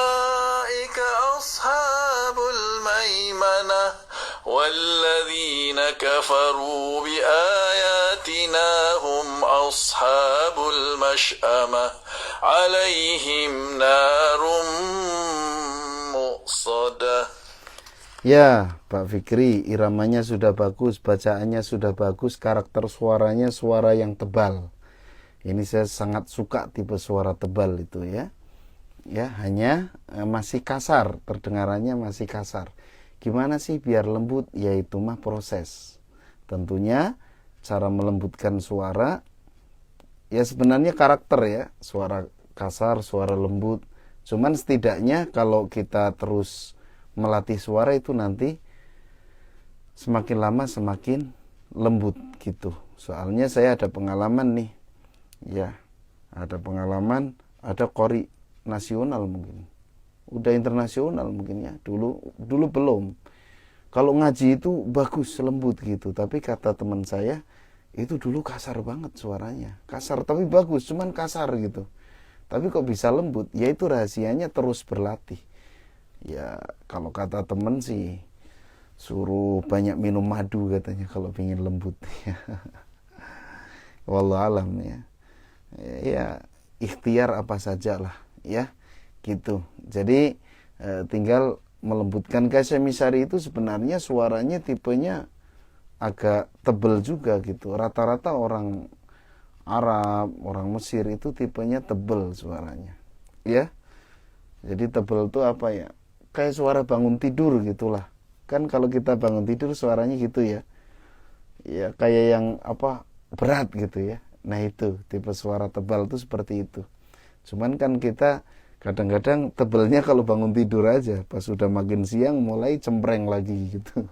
أصحاب الميمنة والذين كفروا بآياتنا هم أصحاب المشأمة عليهم نار مؤصدة. Ya, Pak Fikri, iramanya sudah bagus, bacaannya sudah bagus, karakter suaranya suara yang tebal. Ini saya sangat suka tipe suara tebal itu ya. Ya, hanya masih kasar, terdengarannya masih kasar. Gimana sih biar lembut? Yaitu mah proses. Tentunya cara melembutkan suara ya sebenarnya karakter ya, suara kasar, suara lembut. Cuman setidaknya kalau kita terus melatih suara itu nanti semakin lama semakin lembut gitu. Soalnya saya ada pengalaman nih. Ya, ada pengalaman, ada qori nasional mungkin. Udah internasional mungkin ya. Dulu belum. Kalau ngaji itu bagus, lembut gitu. Tapi kata teman saya, itu dulu kasar banget suaranya. Kasar tapi bagus, cuman kasar gitu. Tapi kok bisa lembut? Ya itu rahasianya terus berlatih. Ya kalau kata temen sih suruh banyak minum madu katanya kalau pengen lembut. Wallahu alam ya. Ya ikhtiar apa saja lah ya gitu. Jadi tinggal melembutkan. Kasyami Sari itu sebenarnya suaranya tipenya agak tebel juga gitu. Rata-rata orang Arab, orang Mesir itu tipenya tebel suaranya ya. Jadi tebel itu apa ya, kayak suara bangun tidur gitulah. Kan kalau kita bangun tidur suaranya gitu ya. Ya kayak yang apa, berat gitu ya. Nah itu tipe suara tebal itu seperti itu. Cuman kan kita kadang-kadang tebelnya kalau bangun tidur aja, pas sudah makin siang mulai cempreng lagi gitu.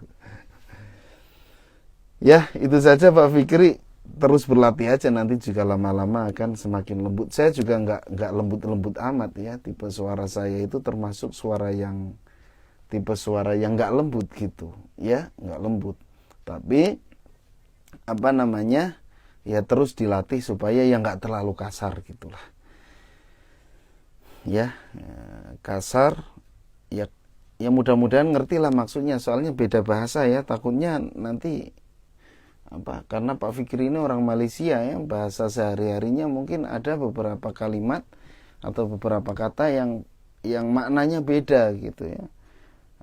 Ya itu saja Pak Fikri, terus berlatih aja, nanti juga lama-lama akan semakin lembut. Saya juga nggak lembut-lembut amat ya. Tipe suara saya itu termasuk suara yang tipe suara yang nggak lembut gitu ya, nggak lembut. Tapi apa namanya, ya terus dilatih supaya ya nggak terlalu kasar gitulah. Ya kasar ya mudah-mudahan ngerti lah maksudnya, soalnya beda bahasa ya, takutnya nanti apa, karena Pak Fikri ini orang Malaysia ya, bahasa sehari-harinya mungkin ada beberapa kalimat atau beberapa kata yang maknanya beda gitu ya,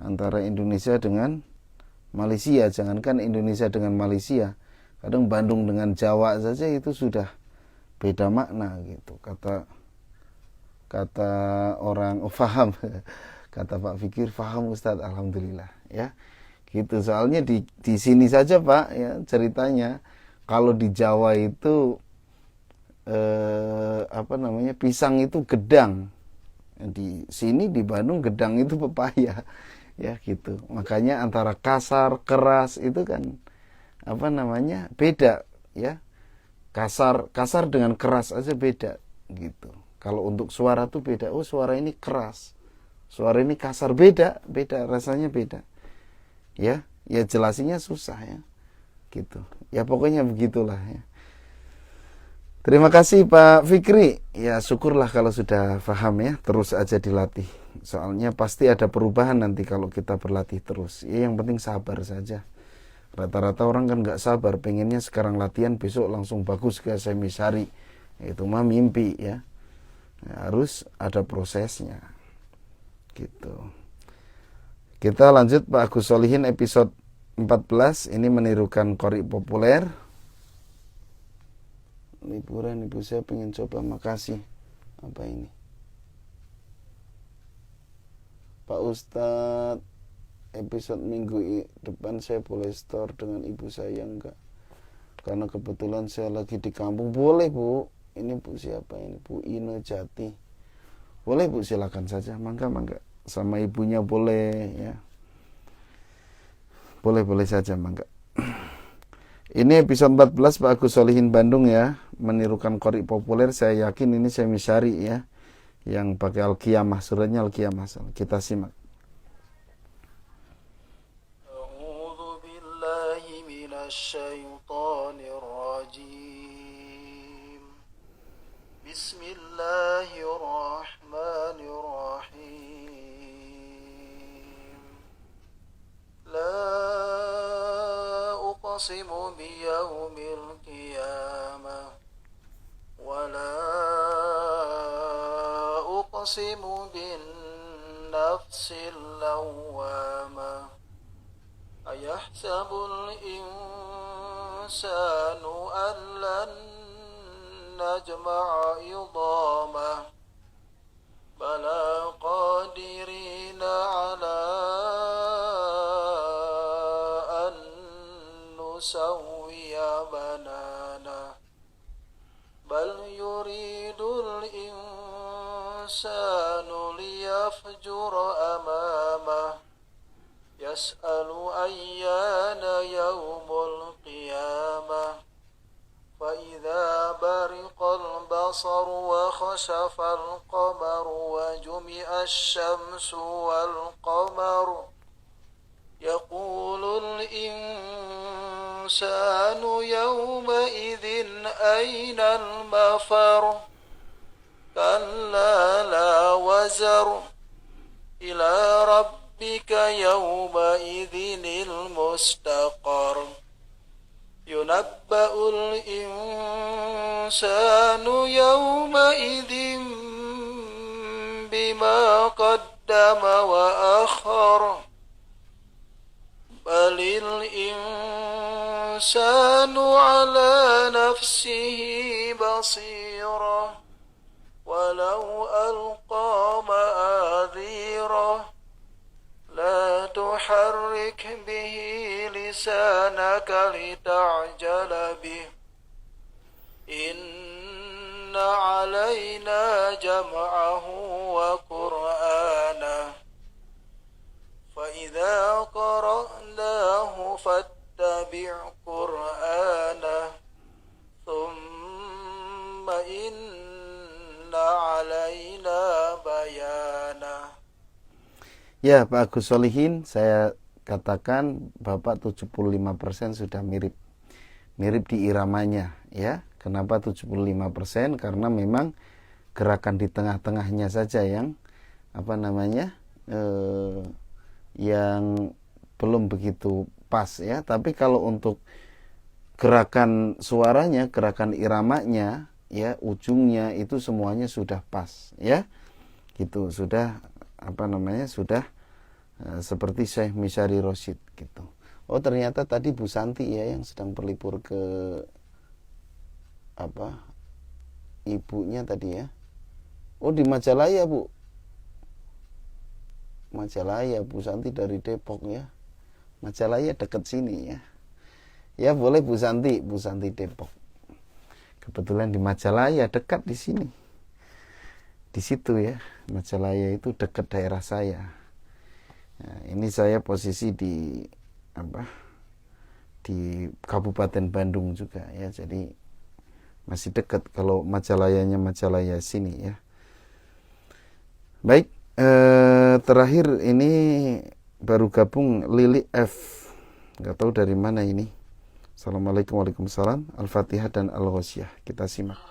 antara Indonesia dengan Malaysia. Jangankan Indonesia dengan Malaysia, kadang Bandung dengan Jawa saja itu sudah beda makna gitu. Kata orang faham, kata Pak Fikir faham Ustadz, alhamdulillah ya gitu. Soalnya di sini saja Pak ya ceritanya, kalau di Jawa itu apa namanya, pisang itu gedang, di sini di Bandung gedang itu pepaya ya gitu. Makanya antara kasar keras itu kan apa namanya beda ya, kasar dengan keras aja beda gitu. Kalau untuk suara tuh beda, oh suara ini keras, suara ini kasar, beda rasanya beda ya jelasinnya susah ya gitu ya, pokoknya begitulah ya. Terima kasih Pak Fikri ya, syukurlah kalau sudah paham ya, terus aja dilatih, soalnya pasti ada perubahan nanti kalau kita berlatih terus ya. Yang penting sabar saja. Rata-rata orang kan nggak sabar, pengennya sekarang latihan besok langsung bagus ke Kasyami Sari, itu mah mimpi ya. Harus ada prosesnya gitu. Kita lanjut Pak Agus Solihin episode 14. Ini menirukan qori populer. liburan ibu saya pengen coba. Makasih. Apa ini? Pak Ustadz, episode minggu depan saya boleh store dengan ibu saya enggak? Karena kebetulan saya lagi di kampung. Boleh Bu. Ini Bu siapa ini? Bu Ino Jati. Boleh Bu, silakan saja. Mangga. Sama ibunya boleh ya. Boleh saja, mangga. Ini episode 14 Pak Agus Solihin Bandung ya. Menirukan qori populer. Saya yakin ini saya Misyari ya. Yang pakai Al-Qiyamah, suratnya Al-Qiyamah. Kita simak. A'udzu billahi minasyaitonir rajim. Bismillahirrahmanirrahim. La uqsimu biyaumil qiyamah wa la أقسم بالنفس اللوامة أيحسب الإنسان أن لن نجمع عظامه بلى قادرين على أن نسوي بنانه بل يريد الإنسان ليفجر أمامه يسأل أيان يوم القيامة فإذا برق البصر وخسف القمر وجمع الشمس والقمر يقول الإنسان يومئذ أين المفر كلا لا وزر إلى ربك يومئذ المستقر ينبأ الإنسان يومئذ بما قدم وأخر بل الإنسان على نفسه بصيرة ولو ألقى مآذيره لا تحرك به لسانك لتعجل به إن علينا جمعه وقرآنه فإذا قرأناه فاتبع قرآنه ثم إن علينا بيانه. Ya Pak Agus Solihin, saya katakan Bapak 75% sudah mirip di iramanya ya. Kenapa 75%? Karena memang gerakan di tengah-tengahnya saja yang yang belum begitu pas ya. Tapi kalau untuk gerakan suaranya, gerakan iramanya ya, ujungnya itu semuanya sudah pas ya. Gitu, sudah sudah seperti Syekh Misyari Rosyid gitu. Oh, ternyata tadi Bu Santi ya yang sedang berlibur ke ibunya tadi ya. Oh, di Majalaya Bu. Majalaya, Bu Santi dari Depok ya. Majalaya dekat sini ya. Ya boleh Bu Santi Depok. Kebetulan di Majalaya dekat di sini. Di situ ya. Majalaya itu dekat daerah saya. Nah, ini saya posisi di Kabupaten Bandung juga ya. Jadi masih dekat kalau Majalayanya Majalaya sini ya. Baik, terakhir ini baru gabung Lili F. Enggak tahu dari mana ini. Assalamualaikum warahmatullahi wabarakatuh. Al-Fatihah dan Al-Ghasyiyah. Kita simak.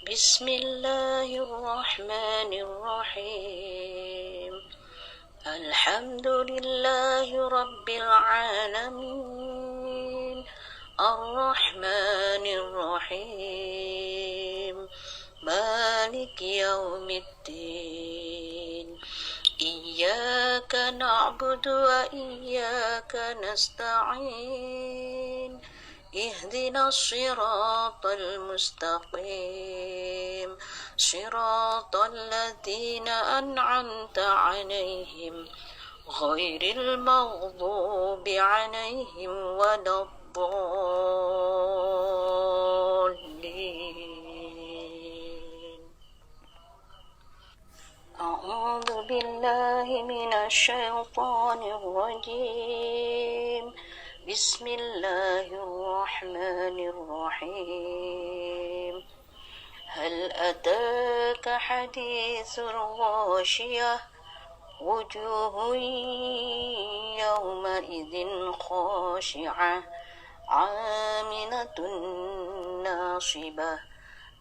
Bismillahirrahmanirrahim. Alhamdulillahi rabbil alamin. Ar-Rahmanir-Rahim. Maliki yaumiddin. Iyyaka نعبد وإياك نستعين اهدنا الصراط المستقيم صراط الذين أنعمت عليهم غير المغضوب عليهم ولا الضالين. أعوذ بالله من الشيطان الرجيم. بسم الله الرحمن الرحيم. هل أتاك حديث الغاشية وجوه يومئذ خاشعة عاملة ناصبة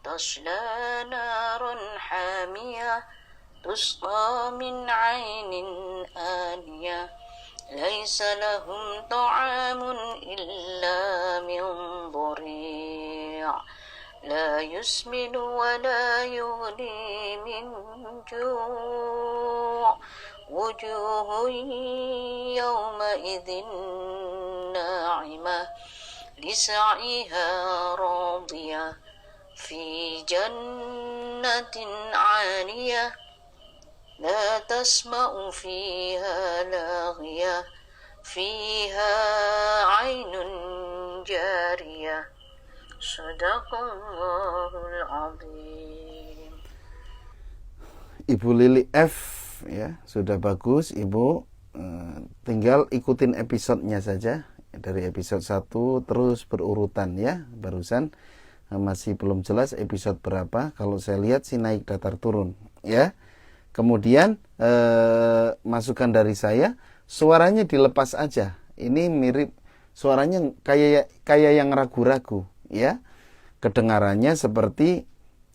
تصلى نارا حامية تسقى من عين آنية ليس لهم طعام إلا من ضريع لا يسمن ولا يغني من جوع وجوه يومئذ ناعمة لسعيها راضية في جنة عالية لا تسمع فيها لاغية فيها عين جارية صدق الله العظيم. Ibu Lili F ya, sudah bagus Ibu. Tinggal ikutin episodenya saja. Dari episode 1 terus berurutan ya. Barusan masih belum jelas episode berapa. Kalau saya lihat sih naik datar turun ya. Kemudian masukan dari saya, suaranya dilepas aja. Ini mirip suaranya kayak yang ragu-ragu ya. Kedengarannya seperti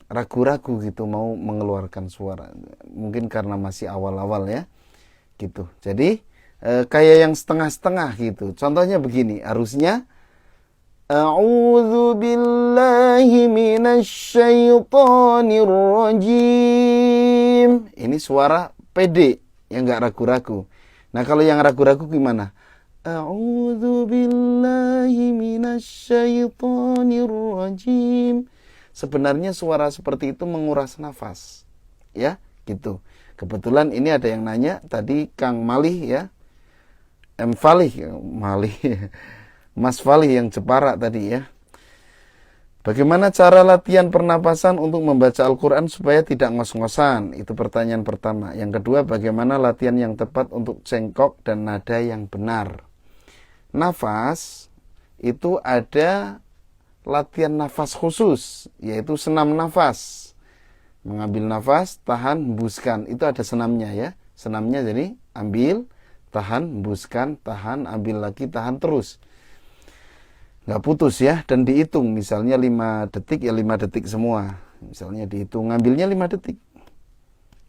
ragu-ragu gitu mau mengeluarkan suara. Mungkin karena masih awal-awal ya. Gitu. Jadi kayak yang setengah-setengah gitu. Contohnya begini, harusnya A'udzu billahi minasyaitonir rajim. Ini suara pede yang enggak ragu-ragu. Nah, kalau yang ragu-ragu gimana? A'udzu billahi minasyaitonir rajim. Sebenarnya suara seperti itu menguras nafas. Ya, gitu. Kebetulan ini ada yang nanya tadi Kang Malih ya. Malih. Mas Falih yang Jepara tadi ya. Bagaimana cara latihan pernapasan untuk membaca Al-Quran supaya tidak ngos-ngosan? Itu pertanyaan pertama. Yang kedua, bagaimana latihan yang tepat untuk cengkok dan nada yang benar? Nafas, itu ada latihan nafas khusus, yaitu senam nafas. Mengambil nafas, tahan, hembuskan. Itu ada senamnya ya. Senamnya jadi ambil, tahan, hembuskan, tahan, ambil lagi, tahan terus. Nggak putus ya, dan dihitung misalnya 5 detik ya 5 detik semua, misalnya dihitung ngambilnya 5 detik,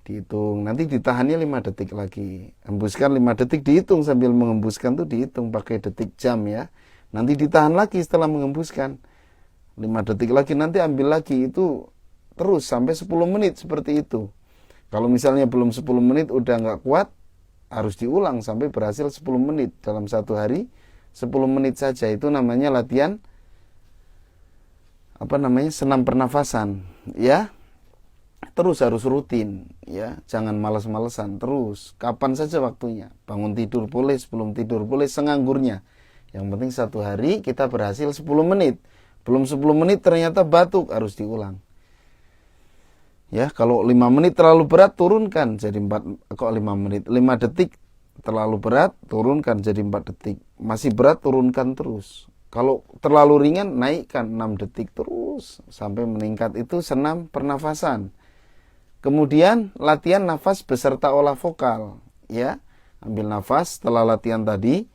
dihitung nanti ditahannya 5 detik lagi, hembuskan 5 detik, dihitung sambil menghembuskan tuh dihitung pakai detik jam ya, nanti ditahan lagi setelah menghembuskan 5 detik lagi, nanti ambil lagi, itu terus sampai 10 menit seperti itu. Kalau misalnya belum 10 menit udah nggak kuat, harus diulang sampai berhasil 10 menit dalam satu hari. 10 menit saja, itu namanya latihan senam pernafasan ya. Terus harus rutin ya, jangan malas-malesan, terus kapan saja waktunya, bangun tidur boleh, sebelum tidur boleh, senganggurnya. Yang penting satu hari kita berhasil 10 menit. Belum 10 menit ternyata batuk, harus diulang ya. Kalau 5 menit terlalu berat, turunkan jadi 5 menit. 5 detik terlalu berat, turunkan jadi 4 detik. Masih berat, turunkan terus. Kalau terlalu ringan, naikkan 6 detik terus sampai meningkat. Itu senam pernafasan. Kemudian latihan nafas beserta olah vokal ya. Ambil nafas setelah latihan tadi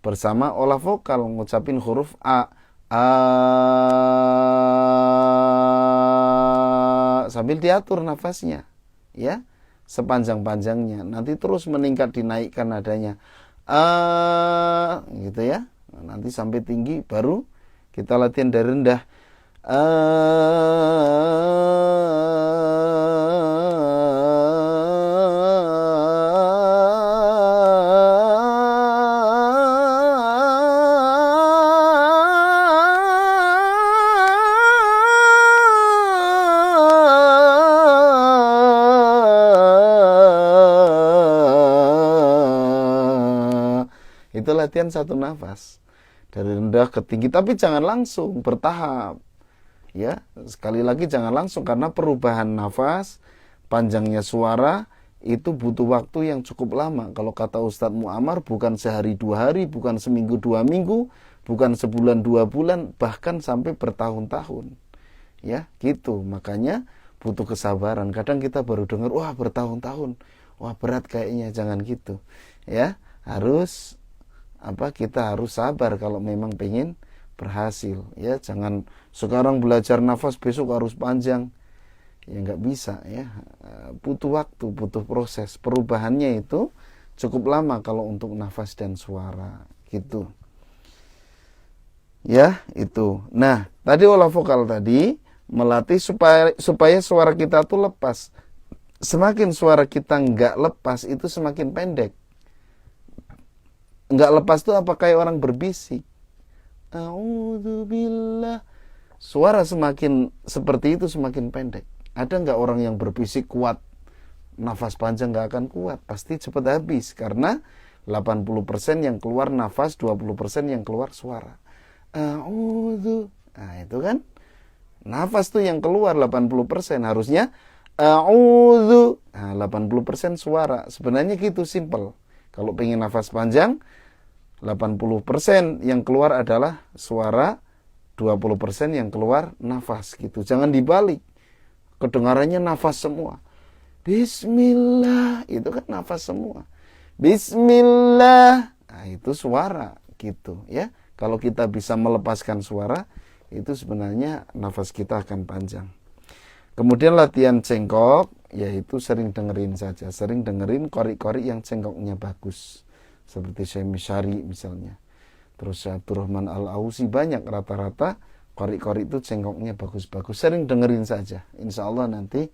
bersama olah vokal, ngucapin huruf A sambil diatur nafasnya ya, sepanjang-panjangnya. Nanti terus meningkat, dinaikkan nadanya gitu ya. Nanti sampai tinggi, baru kita latihan dari rendah. itu latihan satu nafas dari rendah ke tinggi, tapi jangan langsung, bertahap. Ya, sekali lagi jangan langsung karena perubahan nafas, panjangnya suara itu butuh waktu yang cukup lama. Kalau kata Ustadz Muammar, bukan sehari 2 hari, bukan seminggu 2 minggu, bukan sebulan 2 bulan, bahkan sampai bertahun-tahun. Ya, gitu. Makanya butuh kesabaran. Kadang kita baru dengar, wah bertahun-tahun, wah berat kayaknya, jangan gitu. Ya, harus kita harus sabar kalau memang pengen berhasil. Ya, jangan sekarang belajar nafas besok harus panjang. Ya nggak bisa ya. Butuh waktu, butuh proses. Perubahannya itu cukup lama kalau untuk nafas dan suara gitu. Ya, itu. Nah, tadi olah vokal tadi melatih supaya suara kita tuh lepas. Semakin suara kita nggak lepas itu semakin pendek. Nggak lepas tuh apa kayak orang berbisik. A'udzubillah. Suara semakin seperti itu semakin pendek. Ada nggak orang yang berbisik kuat? Nafas panjang nggak akan kuat. Pasti cepat habis. Karena 80% yang keluar nafas, 20% yang keluar suara. A'udzu. Nah itu kan. Nafas tuh yang keluar 80%. Harusnya a'udzu. Nah 80% suara. Sebenarnya gitu, simple. Kalau pengen nafas panjang, 80% yang keluar adalah suara, 20% yang keluar nafas gitu. Jangan dibalik. Kedengarannya nafas semua. Bismillah, itu kan nafas semua. Bismillah, nah itu suara gitu ya. Kalau kita bisa melepaskan suara, itu sebenarnya nafas kita akan panjang. Kemudian latihan cengkok, yaitu sering dengerin saja. Sering dengerin qori-qori yang cengkoknya bagus. Seperti Syekh Misyari misalnya. Terus Abdurrahman Al-Ausi, banyak rata-rata qori-qori itu cengkoknya bagus-bagus. Sering dengerin saja. Insya Allah nanti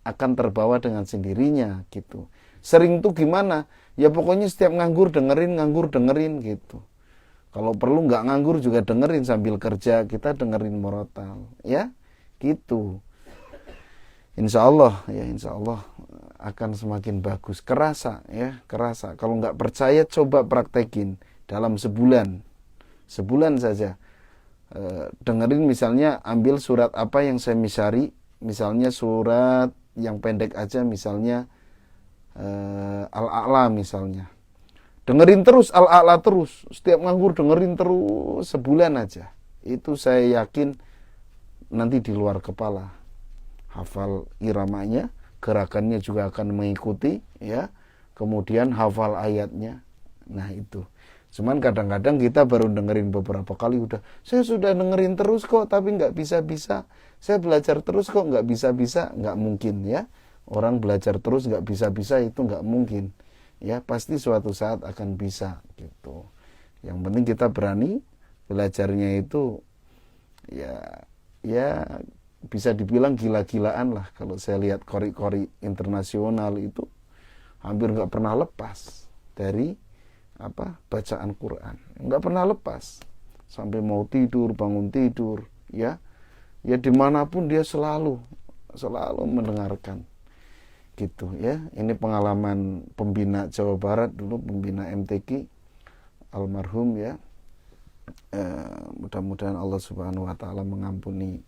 akan terbawa dengan sendirinya gitu. Sering tuh gimana? Ya pokoknya setiap nganggur dengerin gitu. Kalau perlu nggak nganggur juga dengerin sambil kerja. Kita dengerin murotal. Ya gitu. Insya Allah akan semakin bagus. Kerasa. Kalau nggak percaya coba praktekin dalam sebulan saja. Dengerin misalnya, ambil surat apa yang saya misyari, misalnya surat yang pendek aja, misalnya Al-A'la misalnya. Dengerin terus Al-A'la terus, setiap nganggur dengerin terus sebulan aja. Itu saya yakin nanti di luar kepala. Hafal iramanya, gerakannya juga akan mengikuti ya. Kemudian hafal ayatnya. Nah, itu. Cuman kadang-kadang kita baru dengerin beberapa kali saya sudah dengerin terus kok tapi nggak bisa-bisa. Saya belajar terus kok nggak bisa-bisa. Nggak mungkin ya. Orang belajar terus nggak bisa-bisa itu nggak mungkin. Ya pasti suatu saat akan bisa gitu. Yang penting kita berani belajarnya itu ya bisa dibilang gila-gilaan lah. Kalau saya lihat qori-qori internasional itu hampir nggak pernah lepas dari bacaan Quran, nggak pernah lepas sampai mau tidur, bangun tidur, ya dimanapun dia selalu mendengarkan, gitu ya. Ini pengalaman pembina Jawa Barat dulu, pembina MTQ almarhum ya. Mudah-mudahan Allah Subhanahu Wa Taala mengampuni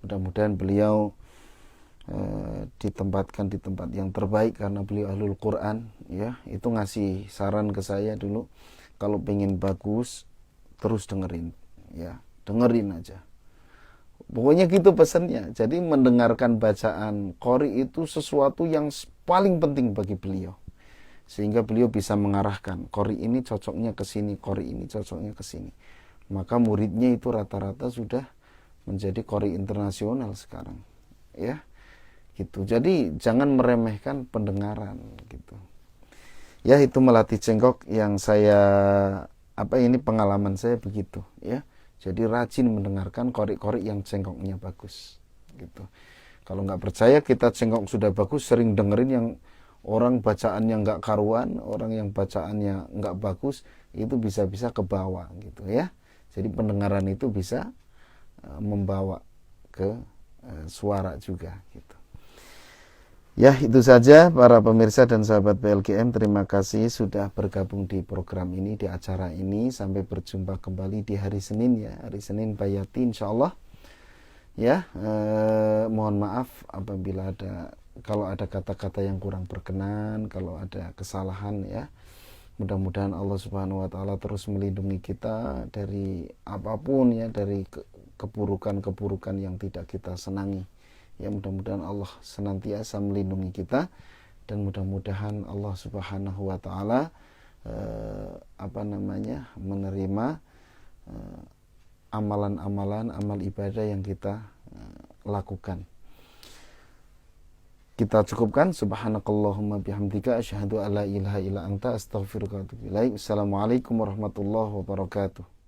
mudah-mudahan beliau ditempatkan di tempat yang terbaik karena beliau ahlul Quran ya. Itu ngasih saran ke saya dulu, kalau pengen bagus terus dengerin ya, dengerin aja pokoknya gitu pesannya. Jadi mendengarkan bacaan qori itu sesuatu yang paling penting bagi beliau, sehingga beliau bisa mengarahkan qori ini cocoknya ke sini, qori ini cocoknya ke sini. Maka muridnya itu rata-rata sudah menjadi qori internasional sekarang ya. Gitu. Jadi jangan meremehkan pendengaran gitu. Ya itu melatih cengkok yang saya ini pengalaman saya begitu ya. Jadi rajin mendengarkan qori-qori yang cengkoknya bagus gitu. Kalau nggak percaya, kita cengkok sudah bagus, sering dengerin yang orang bacaannya nggak karuan, orang yang bacaannya nggak bagus, itu bisa-bisa ke bawah gitu ya. Jadi pendengaran itu bisa membawa ke suara juga gitu. Ya, itu saja para pemirsa dan sahabat PLGM. Terima kasih sudah bergabung di program ini, di acara ini. Sampai berjumpa kembali di hari Senin ya. Hari Senin Bayati insyaallah. Ya, mohon maaf apabila kalau ada kata-kata yang kurang berkenan, kalau ada kesalahan ya. Mudah-mudahan Allah Subhanahu wa taala terus melindungi kita dari apapun ya, dari keburukan-keburukan yang tidak kita senangi. Ya, mudah-mudahan Allah senantiasa melindungi kita, dan mudah-mudahan Allah Subhanahu wa taala menerima amalan-amalan, amal ibadah yang kita lakukan. Kita cukupkan. Subhanakallahumma bihamdika asyhadu alla ilaha illa anta astaghfiruka wa atubu ilaik. Assalamualaikum warahmatullahi wabarakatuh.